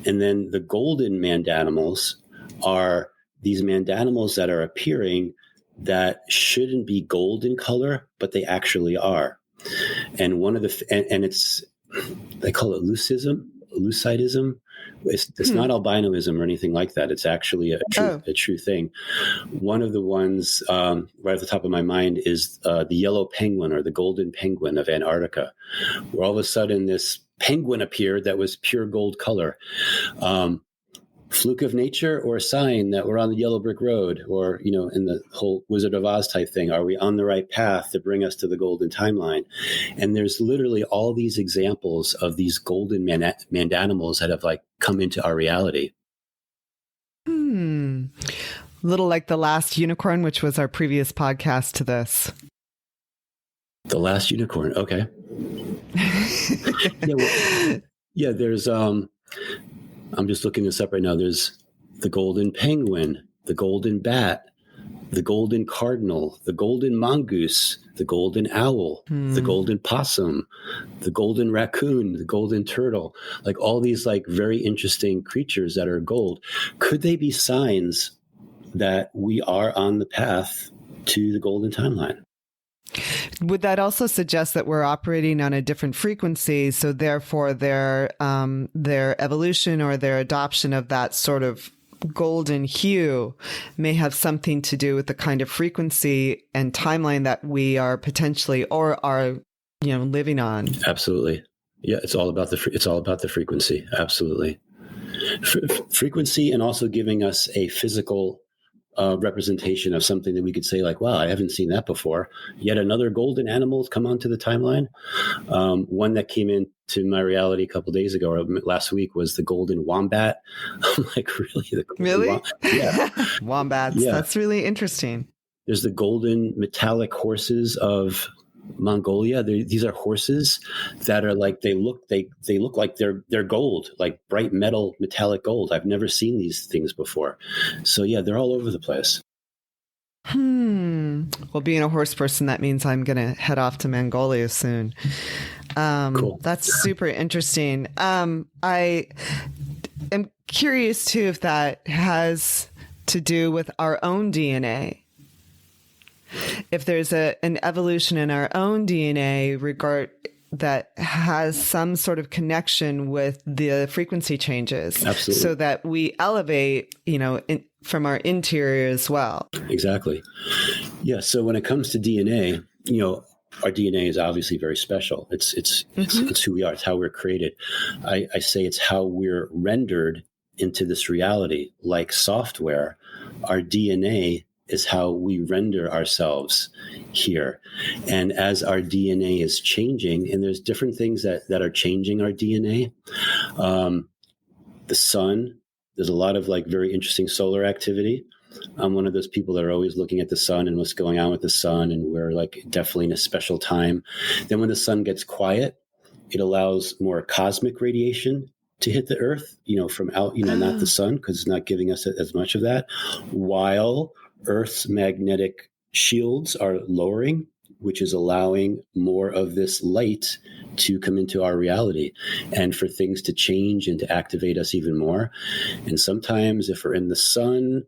[SPEAKER 3] And then the golden mandanimals are these mandanimals that are appearing that shouldn't be gold in color, but they actually are. And one of and it's, they call it lucidism. It's not albinoism or anything like that. It's actually a true thing. One of the ones right at the top of my mind is the yellow penguin, or the golden penguin of Antarctica, where all of a sudden this penguin appeared that was pure gold color. Fluke of nature, or a sign that we're on the yellow brick road, or, in the whole Wizard of Oz type thing, are we on the right path to bring us to the golden timeline? And there's literally all these examples of these golden mandanimals that have come into our reality.
[SPEAKER 2] Little like the last unicorn, which was our previous podcast to this.
[SPEAKER 3] The last unicorn. Okay. There's, I'm just looking this up right now. There's the golden penguin, the golden bat, the golden cardinal, the golden mongoose, the golden owl, the golden possum, the golden raccoon, the golden turtle, all these very interesting creatures that are gold. Could they be signs that we are on the path to the golden timeline?
[SPEAKER 2] Would that also suggest that we're operating on a different frequency, so therefore their evolution or their adoption of that sort of golden hue may have something to do with the kind of frequency and timeline that we are potentially or are living on? Absolutely.
[SPEAKER 3] Yeah, it's all about the frequency. Absolutely. Frequency, and also giving us a physical representation of something that we could say wow, I haven't seen that before. Yet another golden animal has come onto the timeline. One that came into my reality a couple of days ago, or last week, was the golden wombat. I'm really?
[SPEAKER 2] Really?
[SPEAKER 3] Yeah.
[SPEAKER 2] Wombats. Yeah. That's really interesting.
[SPEAKER 3] There's the golden metallic horses of Mongolia. These are horses that are they look like they're gold, like bright metal, metallic gold. I've never seen these things before. So yeah, they're all over the place.
[SPEAKER 2] Well, being a horse person, that means I'm going to head off to Mongolia soon.
[SPEAKER 3] Cool.
[SPEAKER 2] That's super interesting. I am curious too if that has to do with our own DNA. If there's an evolution in our own DNA that has some sort of connection with the frequency changes.
[SPEAKER 3] Absolutely.
[SPEAKER 2] So that we elevate, from our interior as well.
[SPEAKER 3] Exactly. Yeah. So when it comes to DNA, our DNA is obviously very special. It's who we are. It's how we're created. I say it's how we're rendered into this reality. Like software, our DNA is how we render ourselves here. And as our DNA is changing, and there's different things that are changing our DNA, the sun, there's a lot of very interesting solar activity. I'm one of those people that are always looking at the sun and what's going on with the sun, and we're definitely in a special time. Then when the sun gets quiet, it allows more cosmic radiation to hit the earth, from out, not the sun, because it's not giving us as much of that, while Earth's magnetic shields are lowering, which is allowing more of this light to come into our reality and for things to change and to activate us even more. And sometimes if we're in the sun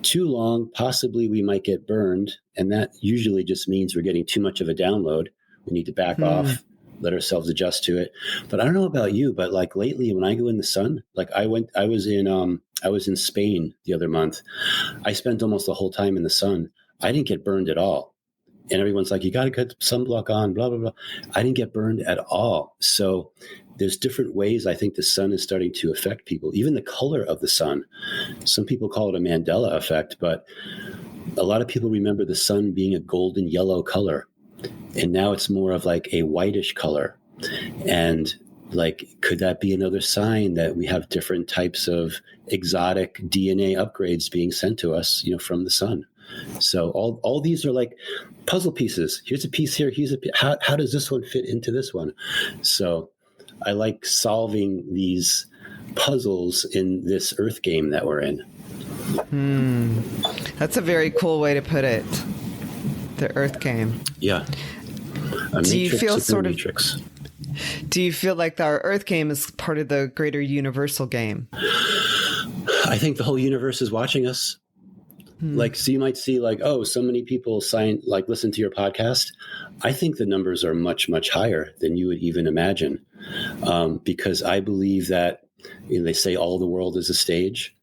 [SPEAKER 3] too long, possibly we might get burned. And that usually just means we're getting too much of a download. We need to back off, let ourselves adjust to it. But I don't know about you, but lately when I go in the sun, I was in Spain the other month. I spent almost the whole time in the sun. I didn't get burned at all. And everyone's like, you got to get sunblock on, blah, blah, blah. I didn't get burned at all. So there's different ways I think the sun is starting to affect people, even the color of the sun. Some people call it a Mandela effect, but a lot of people remember the sun being a golden yellow color. And now it's more of a whitish color. And could that be another sign that we have different types of exotic DNA upgrades being sent to us, from the sun? So all these are puzzle pieces. Here's a piece here. Here's how does this one fit into this one? So I like solving these puzzles in this Earth game that we're in.
[SPEAKER 2] That's a very cool way to put it. The Earth game.
[SPEAKER 3] Yeah.
[SPEAKER 2] Do you feel
[SPEAKER 3] matrix.
[SPEAKER 2] Do you feel like our Earth game is part of the greater universal game?
[SPEAKER 3] I think the whole universe is watching us. So you might see so many people listen to your podcast. I think the numbers are much, much higher than you would even imagine. Because I believe that, they say all the world is a stage.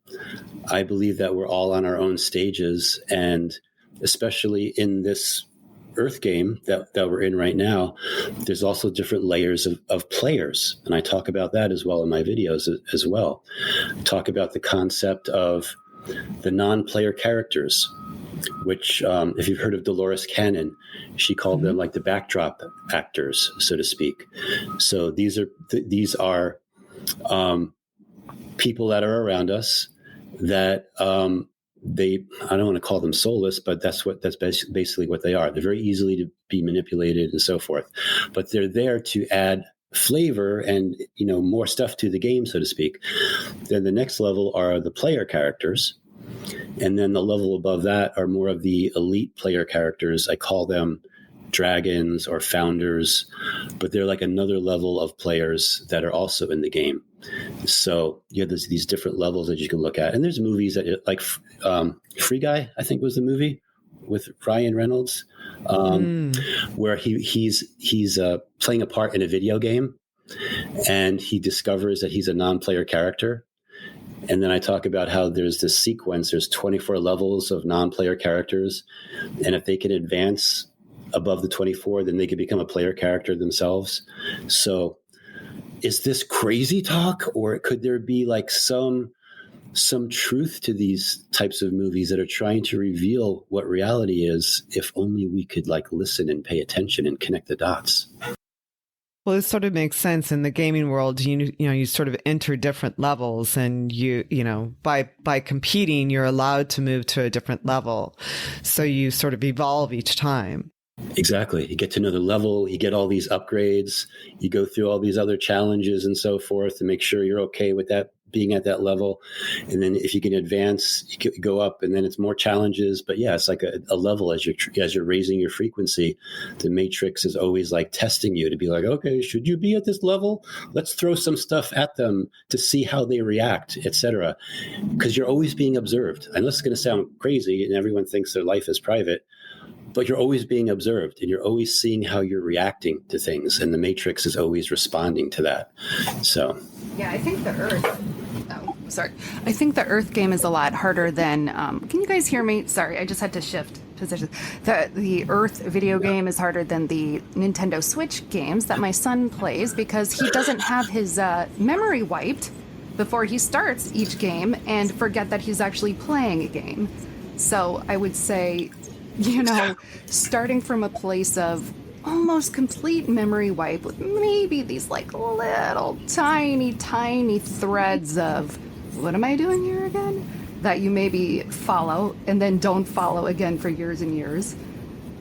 [SPEAKER 3] I believe that we're all on our own stages. And especially in this Earth game that we're in right now, there's also different layers of players. And I talk about that as well in my videos as well. I talk about the concept of the non-player characters, which if you've heard of Dolores Cannon, she called them the backdrop actors, so to speak. So these are people that are around us that I don't want to call them soulless, but that's basically what they are. They're very easily to be manipulated and so forth, but they're there to add flavor and more stuff to the game, so to speak. Then the next level are the player characters, and then the level above that are more of the elite player characters. I call them dragons or founders, but they're another level of players that are also in the game. So there's these different levels that you can look at, and there's movies that Free Guy, I think was the movie with Ryan Reynolds, where he's playing a part in a video game, and he discovers that he's a non-player character. And then I talk about how there's this sequence, there's 24 levels of non-player characters, and if they can advance above the 24, then they can become a player character themselves. So is this crazy talk, or could there be some truth to these types of movies that are trying to reveal what reality is, if only we could listen and pay attention and connect the dots?
[SPEAKER 2] Well, this sort of makes sense. In the gaming world, you sort of enter different levels, and by competing, you're allowed to move to a different level. So you sort of evolve each time.
[SPEAKER 3] Exactly. You get to another level, you get all these upgrades, you go through all these other challenges and so forth to make sure you're okay with that being at that level. And then if you can advance, you can go up, and then it's more challenges. But yeah, it's like a level as you're raising your frequency. The matrix is always like testing you to be like, okay, should you be at this level? Let's throw some stuff at them to see how they react, etc. Because you're always being observed. I know it's going to sound crazy, and everyone thinks their life is private, but you're always being observed, and you're always seeing how you're reacting to things, and the matrix is always responding to that. So,
[SPEAKER 1] yeah, I think the Earth. Oh, sorry. I think the Earth game is a lot harder than. Can you guys hear me? Sorry, I just had to shift positions. The Earth video game is harder than the Nintendo Switch games that my son plays because he doesn't have his memory wiped before he starts each game and forget that he's actually playing a game. So I would say, starting from a place of almost complete memory wipe with maybe these like little tiny threads of what am I doing here again that you maybe follow and then don't follow again for years and years.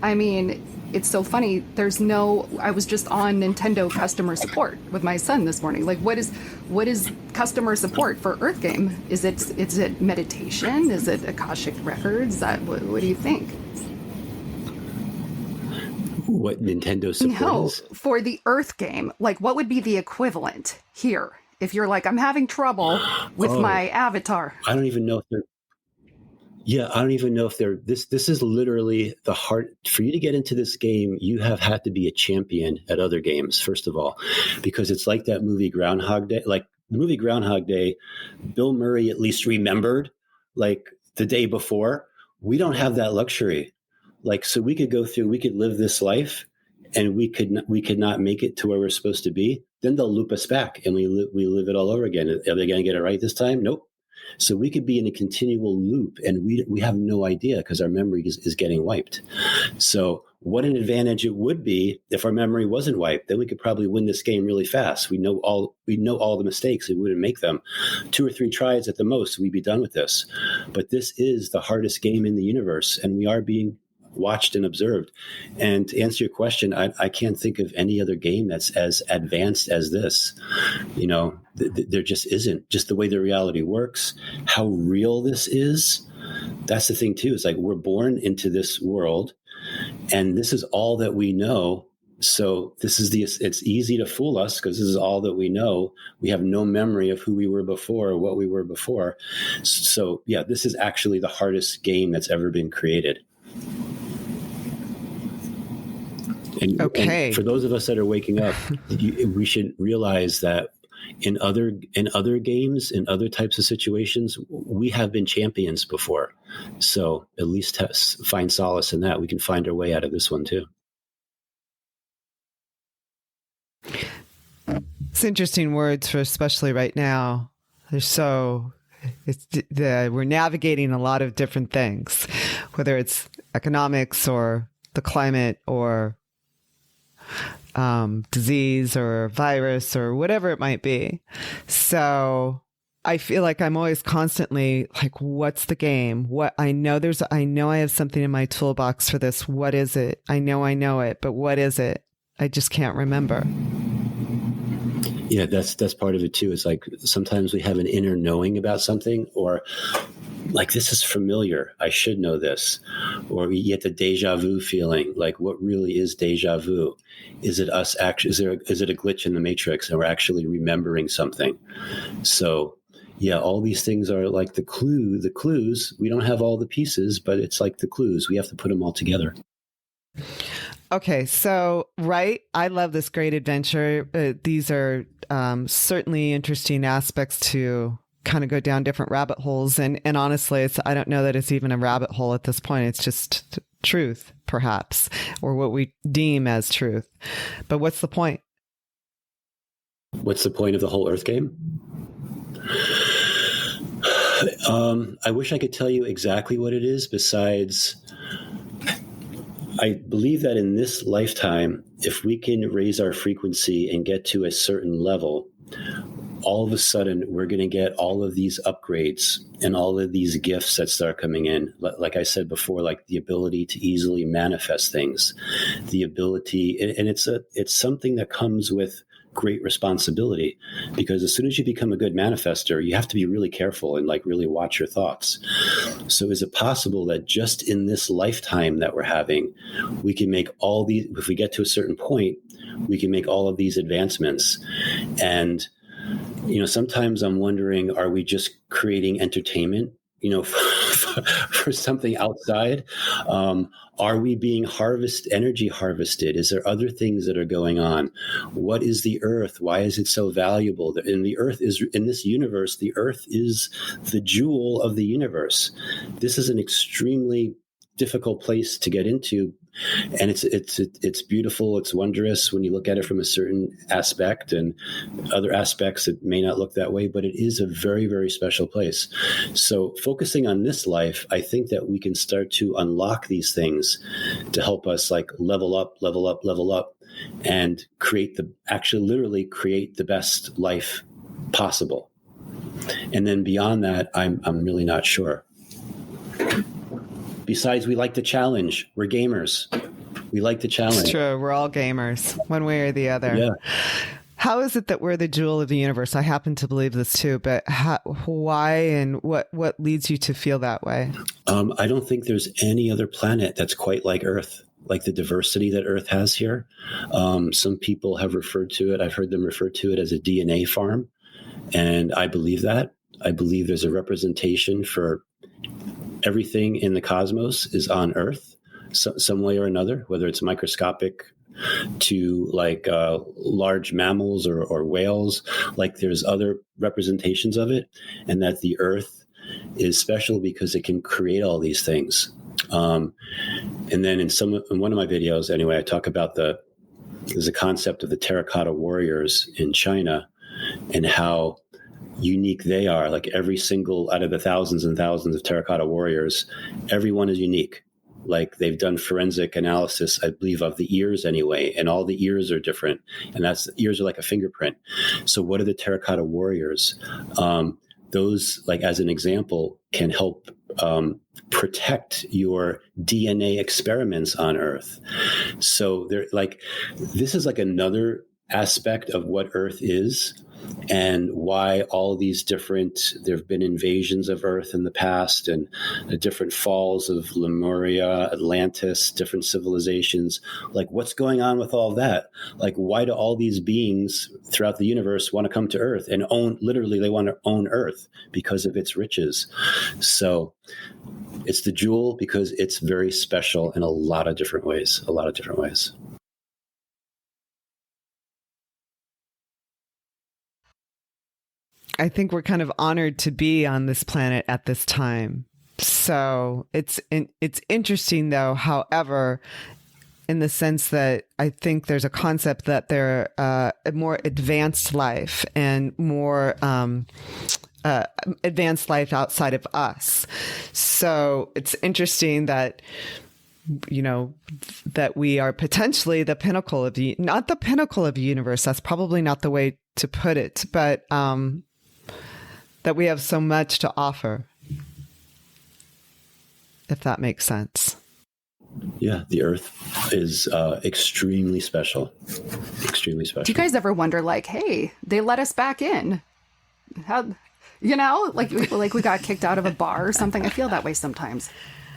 [SPEAKER 1] I mean, it's so funny. I was just on Nintendo customer support with my son this morning. Like, what is customer support for Earth Game? Is it meditation? Is it Akashic Records? What do you think?
[SPEAKER 3] What Nintendo support is?
[SPEAKER 1] For the Earth Game, like what would be the equivalent here? If you're like, I'm having trouble with my avatar.
[SPEAKER 3] I don't even know if they're this is literally the heart. For you to get into this game, you have had to be a champion at other games, first of all, because it's like that movie Groundhog Day. Like the movie Groundhog Day, Bill Murray at least remembered like the day before. We don't have that luxury. Like, so we could live this life and we could not make it to where we're supposed to be. Then they'll loop us back and we live it all over again. Are they going to get it right this time? Nope. So we could be in a continual loop and we have no idea because our memory is getting wiped. So what an advantage it would be if our memory wasn't wiped. Then we could probably win this game really fast. We know all the mistakes. We wouldn't make them. 2 or 3 tries at the most, we'd be done with this. But this is the hardest game in the universe, and we are being watched and observed. And to answer your question, I can't think of any other game that's as advanced as this. There just isn't. Just the way the reality works, how real this is. That's the thing too. It's like we're born into this world, and this is all that we know. So it's easy to fool us because this is all that we know. We have no memory of who we were before or what we were before. So yeah, this is actually the hardest game that's ever been created. And for those of us that are waking up, we should realize that in other games, in other types of situations, we have been champions before. So at least find solace in that. We can find our way out of this one too.
[SPEAKER 2] It's interesting words for especially right now. We're navigating a lot of different things, whether it's economics or the climate or disease or virus or whatever it might be. So I feel like I'm always constantly like, what's the game? What I know I have something in my toolbox for this. What is it? I know it, but what is it? I just can't remember.
[SPEAKER 3] Yeah, that's part of it too. It's like sometimes we have an inner knowing about something, or like, this is familiar, I should know this. Or you get the deja vu feeling, like what really is deja vu? Is it us actually, is it a glitch in the matrix and we're actually remembering something? So yeah, all these things are like the clues. We don't have all the pieces, but it's like the clues. We have to put them all together.
[SPEAKER 2] Okay, so, right, I love this great adventure. These are certainly interesting aspects to kind of go down different rabbit holes. And honestly, I don't know that it's even a rabbit hole at this point. It's just truth, perhaps, or what we deem as truth. But what's the point?
[SPEAKER 3] What's the point of the whole Earth game? I wish I could tell you exactly what it is, besides I believe that in this lifetime, if we can raise our frequency and get to a certain level, all of a sudden we're going to get all of these upgrades and all of these gifts that start coming in. Like I said before, like the ability to easily manifest things, the ability, and it's something that comes with great responsibility, because as soon as you become a good manifester, you have to be really careful and like really watch your thoughts. So is it possible that just in this lifetime that we're having, we can make all these, if we get to a certain point, we can make all of these advancements? And, sometimes I'm wondering, are we just creating entertainment, for something outside? Are we being energy harvested? Is there other things that are going on? What is the earth? Why is it so valuable? And the earth is, in this universe, the earth is the jewel of the universe. This is an extremely difficult place to get into. And it's beautiful. It's wondrous when you look at it from a certain aspect, and other aspects it may not look that way, but it is a very, very special place. So focusing on this life, I think that we can start to unlock these things to help us like level up, and literally create the best life possible. And then beyond that, I'm really not sure. Besides, we like the challenge. We're gamers. We like the challenge.
[SPEAKER 2] It's true. We're all gamers, one way or the other.
[SPEAKER 3] Yeah.
[SPEAKER 2] How is it that we're the jewel of the universe? I happen to believe this too, but why and what leads you to feel that way?
[SPEAKER 3] I don't think there's any other planet that's quite like Earth, like the diversity that Earth has here. Some people have referred to it, I've heard them refer to it as a DNA farm. And I believe that. I believe there's a representation for everything in the cosmos is on Earth, some way or another, whether it's microscopic to like large mammals or whales. Like there's other representations of it, and that the Earth is special because it can create all these things. And then in one of my videos, anyway, I talk about there's a concept of the terracotta warriors in China and how unique they are. Like every single out of the thousands and thousands of terracotta warriors, everyone is unique. Like they've done forensic analysis, I believe, of the ears anyway, and all the ears are different, and ears are like a fingerprint. So what are the terracotta warriors? Those, like as an example, can help protect your DNA experiments on Earth. So they're like, this is like another aspect of what Earth is, and why all these there have been invasions of Earth in the past, and the different falls of Lemuria, Atlantis, different civilizations. Like what's going on with all that? Like why do all these beings throughout the universe want to come to Earth and they want to own Earth because of its riches? So it's the jewel because it's very special in a lot of different ways.
[SPEAKER 2] I think we're kind of honored to be on this planet at this time. So it's interesting, though, however, in the sense that I think there's a concept that they're a more advanced life and more advanced life outside of us. So it's interesting that, that we are potentially the pinnacle of not the pinnacle of the universe. That's probably not the way to put it, but that we have so much to offer, if that makes sense.
[SPEAKER 3] Yeah, the Earth is extremely special. Extremely special.
[SPEAKER 1] Do you guys ever wonder, like, hey, they let us back in? How, like we got kicked out of a bar or something? I feel that way sometimes.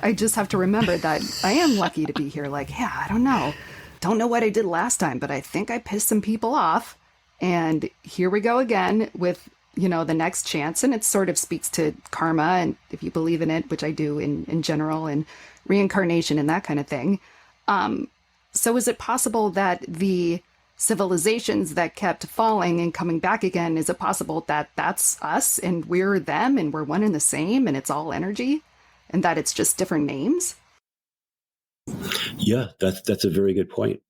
[SPEAKER 1] I just have to remember that I am lucky to be here. Like, yeah, I don't know. Don't know what I did last time, but I think I pissed some people off. And here we go again with, the next chance. And it sort of speaks to karma, and if you believe in it, which I do in general, and reincarnation and that kind of thing. So is it possible that the civilizations that kept falling and coming back again, is it possible that that's us and we're them and we're one and the same and it's all energy and that it's just different names?
[SPEAKER 3] Yeah, that's a very good point.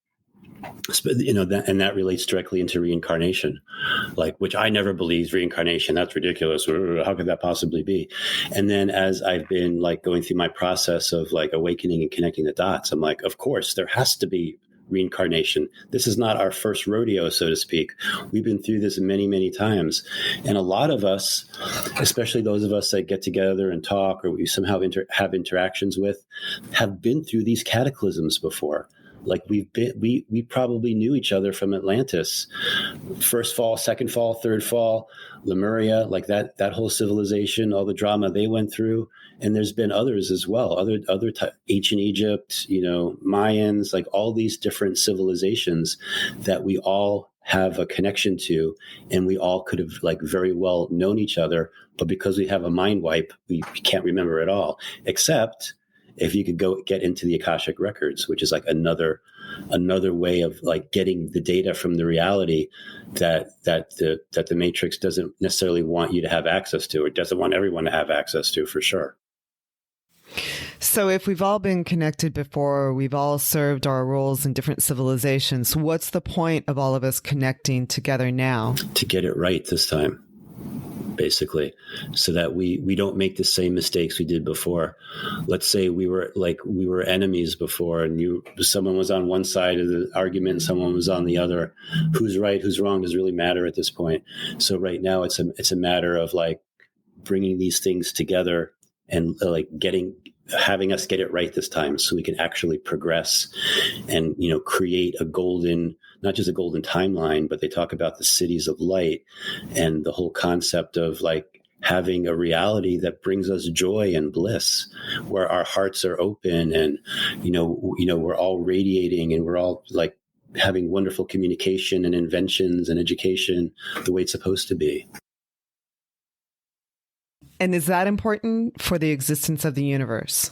[SPEAKER 3] And that relates directly into reincarnation, like, which I never believed reincarnation. That's ridiculous. How could that possibly be? And then as I've been like going through my process of like awakening and connecting the dots, I'm like, of course, there has to be reincarnation. This is not our first rodeo, so to speak. We've been through this many, many times. And a lot of us, especially those of us that get together and talk or we somehow have interactions with, have been through these cataclysms before. Like we probably knew each other from Atlantis, first fall, second fall, third fall, Lemuria, like that whole civilization, all the drama they went through. And there's been others as well, ancient Egypt, Mayans, like all these different civilizations that we all have a connection to, and we all could have like very well known each other, but because we have a mind wipe, we can't remember it all, except if you could go get into the Akashic records, which is like another way of like getting the data from the reality that the Matrix doesn't necessarily want you to have access to, or doesn't want everyone to have access to, for sure.
[SPEAKER 2] So if we've all been connected before, we've all served our roles in different civilizations, what's the point of all of us connecting together now?
[SPEAKER 3] To get it right this time, basically, so that we don't make the same mistakes we did before. Let's say we were enemies before, and someone was on one side of the argument and someone was on the other. Who's right, who's wrong doesn't really matter at this point. So right now it's a matter of like bringing these things together and like having us get it right this time, so we can actually progress and create not just a golden timeline, but they talk about the cities of light and the whole concept of like having a reality that brings us joy and bliss, where our hearts are open and we're all radiating and we're all like having wonderful communication and inventions and education the way it's supposed to be.
[SPEAKER 2] And is that important for the existence of the universe?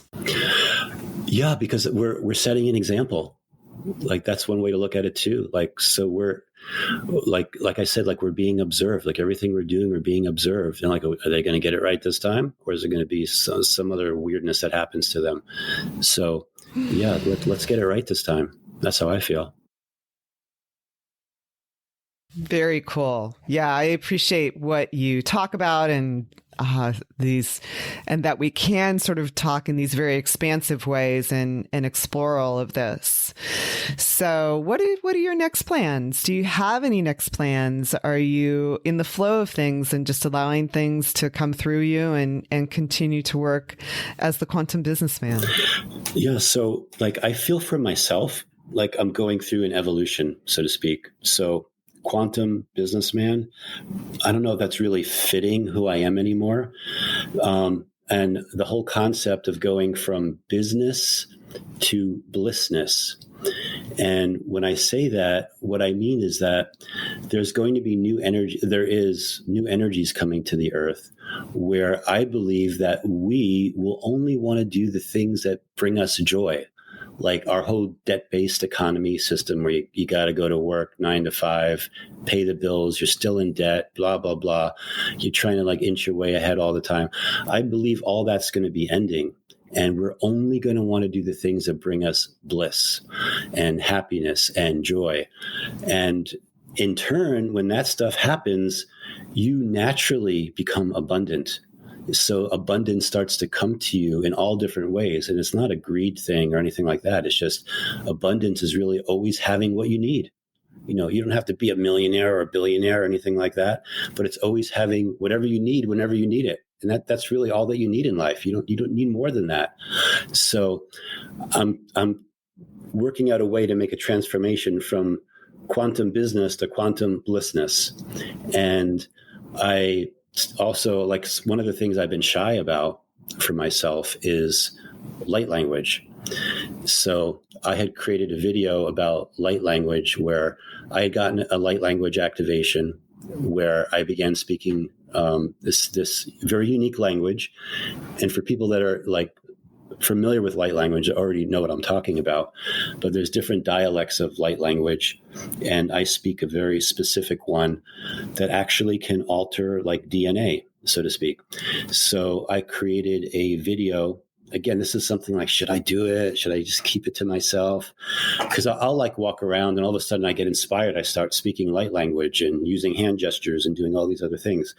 [SPEAKER 3] Yeah, because we're setting an example. Like that's one way to look at it too. Like, so we're like I said, like we're being observed, like everything we're doing, we're being observed. And like, are they going to get it right this time? Or is it going to be some other weirdness that happens to them? So yeah, let's get it right this time. That's how I feel.
[SPEAKER 2] Very cool. Yeah, I appreciate what you talk about and and that we can sort of talk in these very expansive ways and explore all of this. So what are your next plans? Do you have any next plans? Are you in the flow of things and just allowing things to come through you and continue to work as the quantum businessman?
[SPEAKER 3] Yeah. So like, I feel for myself, like I'm going through an evolution, so to speak. So quantum businessman, I don't know if that's really fitting who I am anymore. And the whole concept of going from business to blissness. And when I say that, what I mean is that there's going to be new energy. There is new energies coming to the earth, where I believe that we will only want to do the things that bring us joy. Like our whole debt-based economy system, where you got to go to work 9 to 5, pay the bills, you're still in debt, blah, blah, blah. You're trying to like inch your way ahead all the time. I believe all that's going to be ending. And we're only going to want to do the things that bring us bliss and happiness and joy. And in turn, when that stuff happens, you naturally become abundant. So abundance starts to come to you in all different ways. And it's not a greed thing or anything like that. It's just abundance is really always having what you need. You don't have to be a millionaire or a billionaire or anything like that, but it's always having whatever you need whenever you need it. And that's really all that you need in life. You don't need more than that. So I'm working out a way to make a transformation from quantum business to quantum blissness. And I also, like, one of the things I've been shy about for myself is light language. So I had created a video about light language, where I had gotten a light language activation, where I began speaking this very unique language. And for people that are like familiar with light language, already know what I'm talking about. But there's different dialects of light language, and I speak a very specific one that actually can alter like DNA, so to speak. So I created a video. Again, this is something like, should I do it? Should I just keep it to myself? Because I'll like walk around and all of a sudden I get inspired. I start speaking light language and using hand gestures and doing all these other things.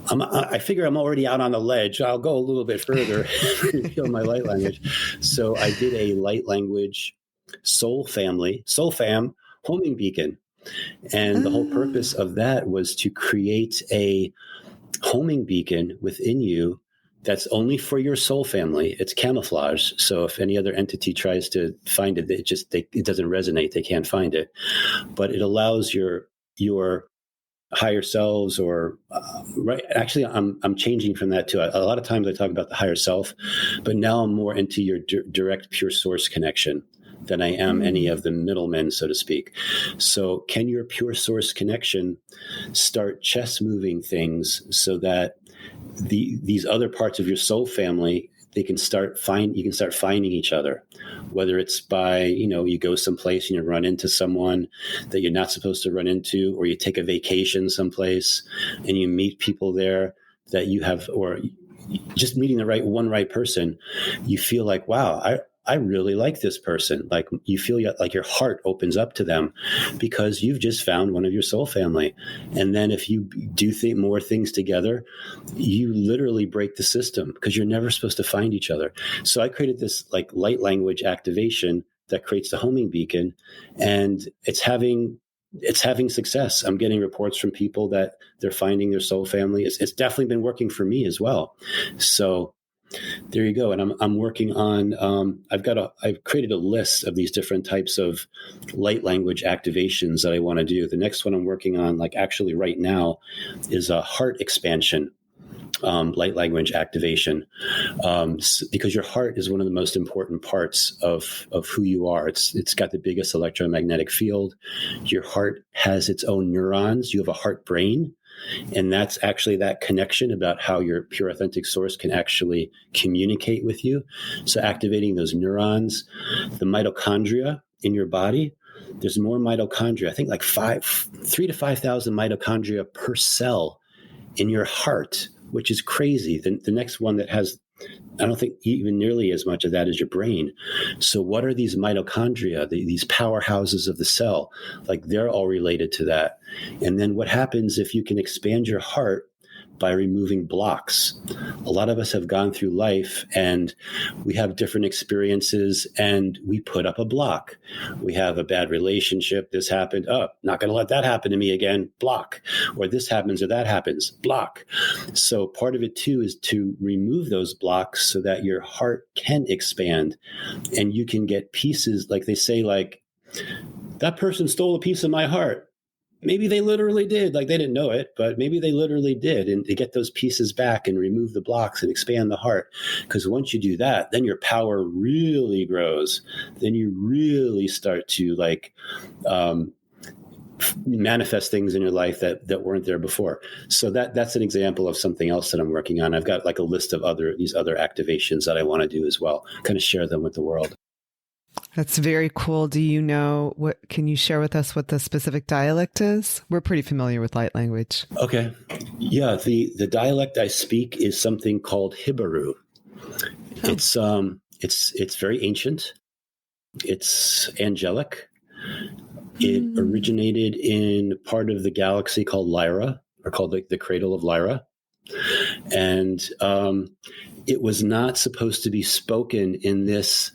[SPEAKER 3] I figure I'm already out on the ledge. I'll go a little bit further and reveal my light language. So I did a light language soul fam homing beacon. And the whole purpose of that was to create a homing beacon within you that's only for your soul family. It's camouflage. So if any other entity tries to find it, it doesn't resonate. They can't find it. But it allows your higher selves, or right. Actually, I'm changing from that too. A lot of times I talk about the higher self, but now I'm more into your direct pure source connection than I am any of the middlemen, so to speak. So can your pure source connection start chess moving things so that these other parts of your soul family, you can start finding each other, whether it's by, you go someplace and you run into someone that you're not supposed to run into, or you take a vacation someplace and you meet people there that you have, or just meeting the right person, you feel like, wow, I really like this person. Like you feel like your heart opens up to them because you've just found one of your soul family. And then if you do more things together, you literally break the system because you're never supposed to find each other. So I created this like light language activation that creates the homing beacon, and it's having success. I'm getting reports from people that they're finding their soul family. It's definitely been working for me as well. So there you go. And I'm working on, I've created a list of these different types of light language activations that I want to do. The next one I'm working on, like actually right now, is a heart expansion light language activation, because your heart is one of the most important parts of who you are. It's got the biggest electromagnetic field. Your heart has its own neurons. You have a heart brain. And that's actually that connection about how your pure authentic source can actually communicate with you. So activating those neurons, the mitochondria in your body, there's more mitochondria, I think like 3,000 to 5,000 mitochondria per cell in your heart, which is crazy. The next one that has, I don't think even nearly as much of that is your brain. So what are these mitochondria, these powerhouses of the cell? Like they're all related to that. And then what happens if you can expand your heart by removing blocks? A lot of us have gone through life and we have different experiences and we put up a block. We have a bad relationship. This happened. Oh, not going to let that happen to me again. Block. Or this happens or that happens. Block. So part of it too is to remove those blocks so that your heart can expand and you can get pieces. Like they say, like, that person stole a piece of my heart. Maybe they literally did. Like they didn't know it, but maybe they literally did. And to get those pieces back and remove the blocks and expand the heart. Because once you do that, then your power really grows. Then you really start to manifest things in your life that weren't there before. So that's an example of something else that I'm working on. I've got like a list of these other activations that I want to do as well, kind of share them with the world.
[SPEAKER 2] That's very cool. Do you know can you share with us what the specific dialect is? We're pretty familiar with light language.
[SPEAKER 3] Okay. Yeah. The dialect I speak is something called Hebrew. Oh. It's very ancient. It's angelic. It originated in part of the galaxy called Lyra, or called the Cradle of Lyra. And it was not supposed to be spoken in this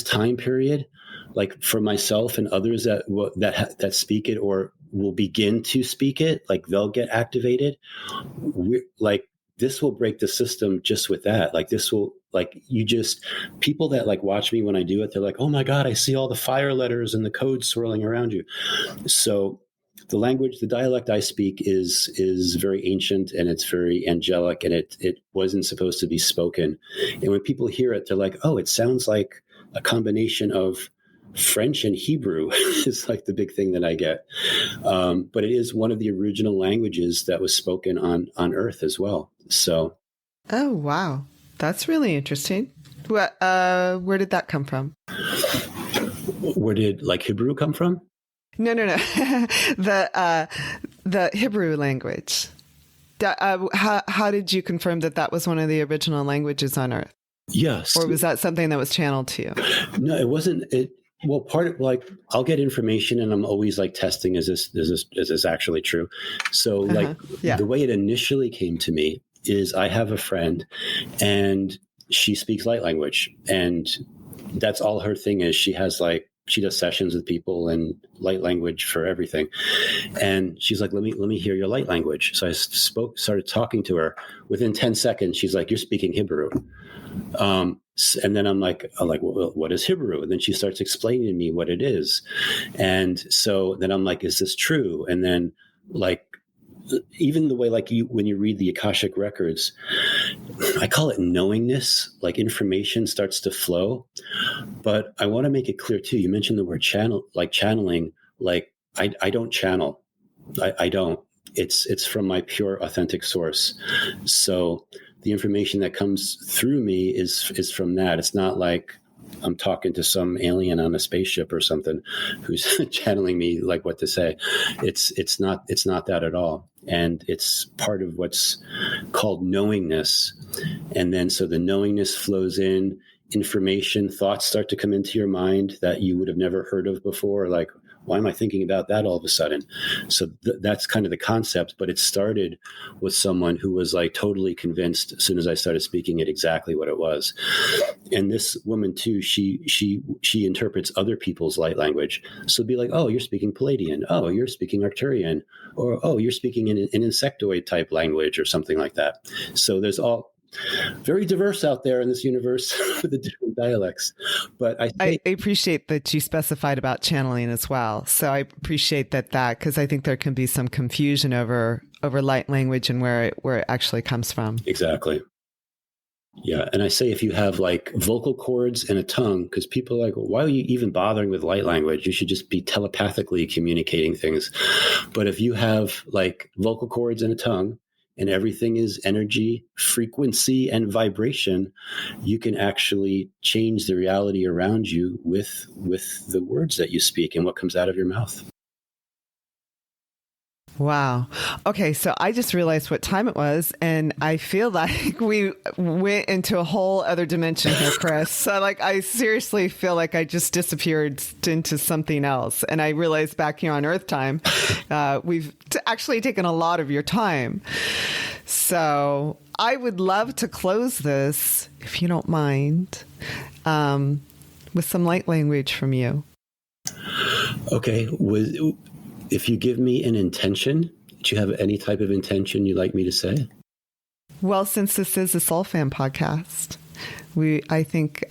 [SPEAKER 3] time period. Like for myself and others that speak it or will begin to speak it, like they'll get activated. This will break the system just with that. Like this will, people that like watch me when I do it, they're like, oh my God, I see all the fire letters and the codes swirling around you. So the dialect I speak is very ancient and it's very angelic, and it wasn't supposed to be spoken. And when people hear it, they're like, oh, it sounds like a combination of French and Hebrew is like the big thing that I get. But it is one of the original languages that was spoken on Earth as well. So.
[SPEAKER 2] Oh, wow. That's really interesting. Where did that come from?
[SPEAKER 3] Where did Hebrew come from?
[SPEAKER 2] No. The Hebrew language. How did you confirm that was one of the original languages on Earth?
[SPEAKER 3] Yes.
[SPEAKER 2] Or was that something that was channeled to you?
[SPEAKER 3] No, it wasn't. Well, part of I'll get information and I'm always testing, is this actually true? So The way it initially came to me is I have a friend and she speaks light language, and that's all her thing is. She has she does sessions with people and light language for everything. And she's like, let me hear your light language. So I started talking to her. Within 10 seconds, she's like, you're speaking Hebrew. And then I'm like, well, what is Hebrew? And then she starts explaining to me what it is. And so then I'm like, is this true? And then like, even the way, like when you read the Akashic records, I call it knowingness, like information starts to flow. But I want to make it clear too. You mentioned the word channeling, like I don't channel. I don't. It's from my pure, authentic source. So the information that comes through me is from that. It's not like I'm talking to some alien on a spaceship or something who's channeling me like what to say. It's not that at all. And it's part of what's called knowingness. And then so the knowingness flows in, information, thoughts start to come into your mind that you would have never heard of before. Like, why am I thinking about that all of a sudden? So that's kind of the concept, but it started with someone who was like totally convinced as soon as I started speaking it exactly what it was. And this woman too, she interprets other people's light language. So it'd be like, oh, you're speaking Palladian. Oh, you're speaking Arcturian. Or, oh, you're speaking in an insectoid type language or something like that. So there's all very diverse out there in this universe with the different dialects. But I
[SPEAKER 2] appreciate that you specified about channeling as well. So I appreciate that because I think there can be some confusion over light language and where it actually comes from.
[SPEAKER 3] Exactly. Yeah. And I say if you have like vocal cords and a tongue, because people are like, well, why are you even bothering with light language? You should just be telepathically communicating things. But if you have like vocal cords and a tongue, and everything is energy, frequency, and vibration, you can actually change the reality around you with the words that you speak and what comes out of your mouth.
[SPEAKER 2] Wow. Okay, so I just realized what time it was, and I feel like we went into a whole other dimension here, Chris. So, like, I seriously feel like I just disappeared into something else. And I realized back here on Earth time, we've actually taken a lot of your time. So I would love to close this, if you don't mind, with some light language from you.
[SPEAKER 3] Okay. If you give me an intention, do you have any type of intention you'd like me to say?
[SPEAKER 2] Well, since this is a Soul Fam podcast, I think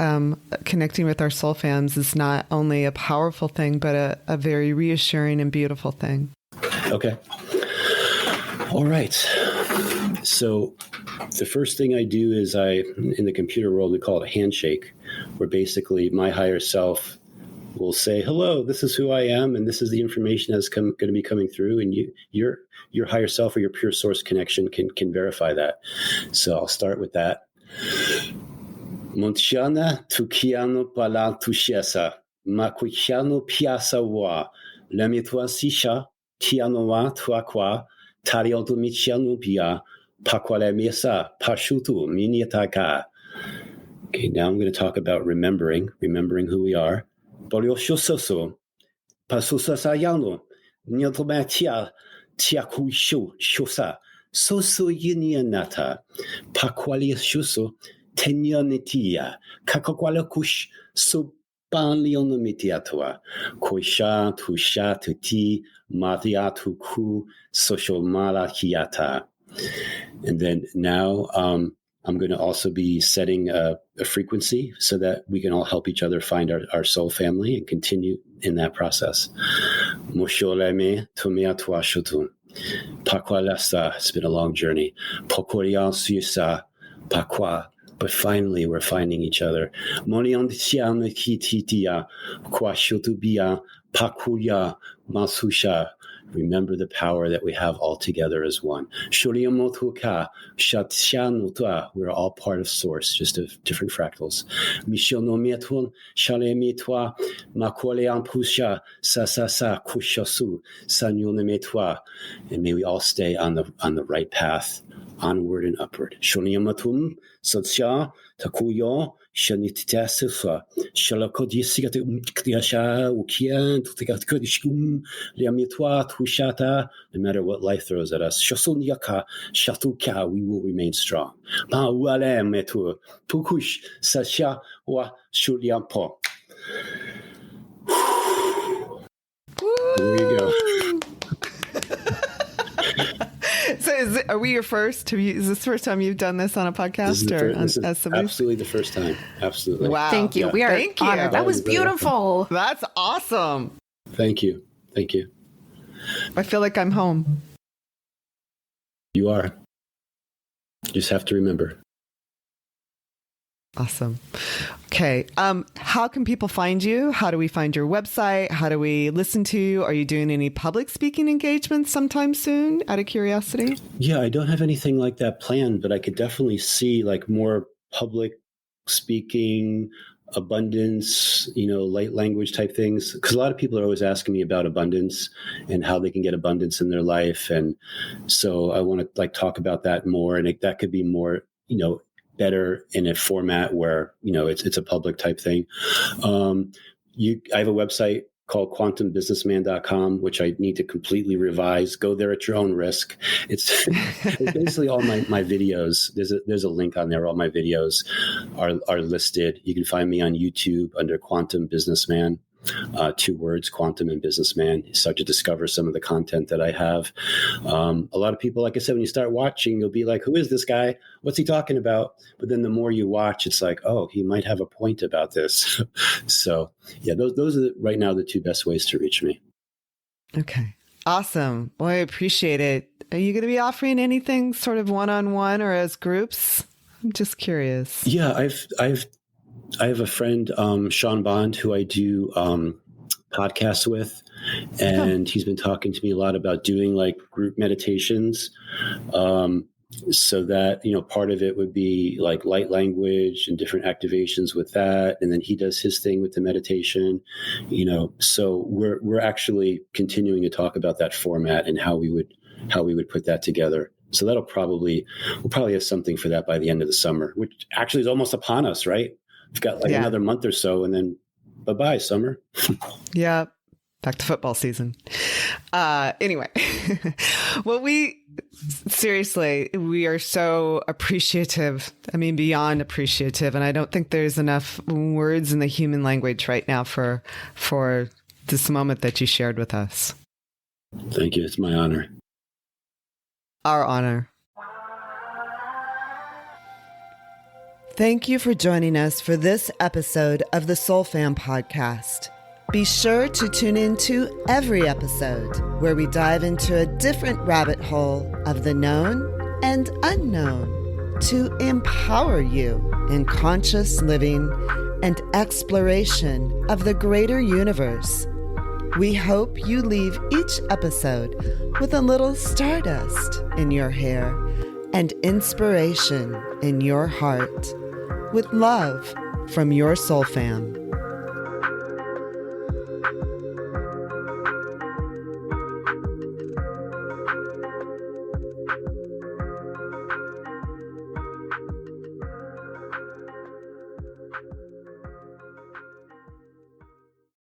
[SPEAKER 2] connecting with our soul fams is not only a powerful thing, but a very reassuring and beautiful thing.
[SPEAKER 3] Okay. All right. So the first thing I do is in the computer world, we call it a handshake, where basically my higher self will say, hello, this is who I am, and this is the information that's going to be coming through, and your higher self or your pure source connection can verify that. So I'll start with that. Montiana tukiano pala tushesa, maquiano piasa wa, lamitua sisha, tianoa tuaqua, tarioto michiano pia, paquale mesa, pashutu, miniataka. Okay, now I'm going to talk about remembering who we are. Boriososo, Pasusasayano, Nyotomatia, Tiakusho, Shosa, Soso Yinianata, Paqualia Shuso, Tenyanitia, Kakakwalakush, Sopanlionomitiatua, Koisha, Tusha, Tuti, Matia, Tuku, Social Malakiata. And then now, I'm going to also be setting a frequency so that we can all help each other find our soul family and continue in that process. It's been a long journey. But finally, we're finding each other. Remember the power that we have all together as one. We're all part of Source, just of different fractals. And may we all stay on the right path, onward and upward. Takuyo, Shanitasa, Shalakodisigat Uktiasha, Ukian, Tutikatkodishkum, Liamitwa, Tushata, no matter what life throws at us, Shasunyaka, Shatuka, we will remain strong. Mawale Pukush, Sasha, Wa Shuliampo.
[SPEAKER 2] Are we your first? Is this the first time you've done this on a podcast?
[SPEAKER 3] This is absolutely the first time. Absolutely.
[SPEAKER 2] Wow.
[SPEAKER 1] Thank you.
[SPEAKER 3] Yeah.
[SPEAKER 1] We are
[SPEAKER 2] Thank you.
[SPEAKER 1] honored. That was beautiful.
[SPEAKER 2] That's awesome.
[SPEAKER 3] Thank you. Thank you.
[SPEAKER 2] I feel like I'm home.
[SPEAKER 3] You are. You just have to remember.
[SPEAKER 2] Awesome. Okay. How can people find you? How do we find your website? How do we listen to you? Are you doing any public speaking engagements sometime soon, out of curiosity?
[SPEAKER 3] Yeah, I don't have anything like that planned, but I could definitely see like more public speaking, abundance, light language type things. Because a lot of people are always asking me about abundance and how they can get abundance in their life. And so I want to talk about that more. And that could be more, better in a format where, it's a public type thing. I have a website called quantumbusinessman.com, which I need to completely revise. Go there at your own risk. It's basically all my videos. There's a link on there. All my videos are listed. You can find me on YouTube under Quantum Businessman. 2 words, Quantum and Businessman. You start to discover some of the content that I have. A lot of people, like I said, when you start watching, you'll be like, who is this guy? What's he talking about? But then the more you watch, it's like, oh, he might have a point about this. So yeah, those are right now the 2 best ways to reach me. Okay.
[SPEAKER 2] Awesome. Well, I appreciate it. Are you going to be offering anything sort of one-on-one or as groups? I'm just curious.
[SPEAKER 3] Yeah, I have a friend, Sean Bond, who I do podcasts with, and he's been talking to me a lot about doing like group meditations. So that, part of it would be like light language and different activations with that. And then he does his thing with the meditation, so we're actually continuing to talk about that format and how we would put that together. So we'll probably have something for that by the end of the summer, which actually is almost upon us, right? We've got another month or so, and then bye-bye, summer.
[SPEAKER 2] Yeah. Back to football season. Anyway, well, we are so appreciative. I mean, beyond appreciative. And I don't think there's enough words in the human language right now for this moment that you shared with us.
[SPEAKER 3] Thank you. It's my honor.
[SPEAKER 2] Our honor. Thank you for joining us for this episode of the Soul Fam podcast. Be sure to tune into every episode where we dive into a different rabbit hole of the known and unknown to empower you in conscious living and exploration of the greater universe. We hope you leave each episode with a little stardust in your hair and inspiration in your heart. With love from your Soul Fam.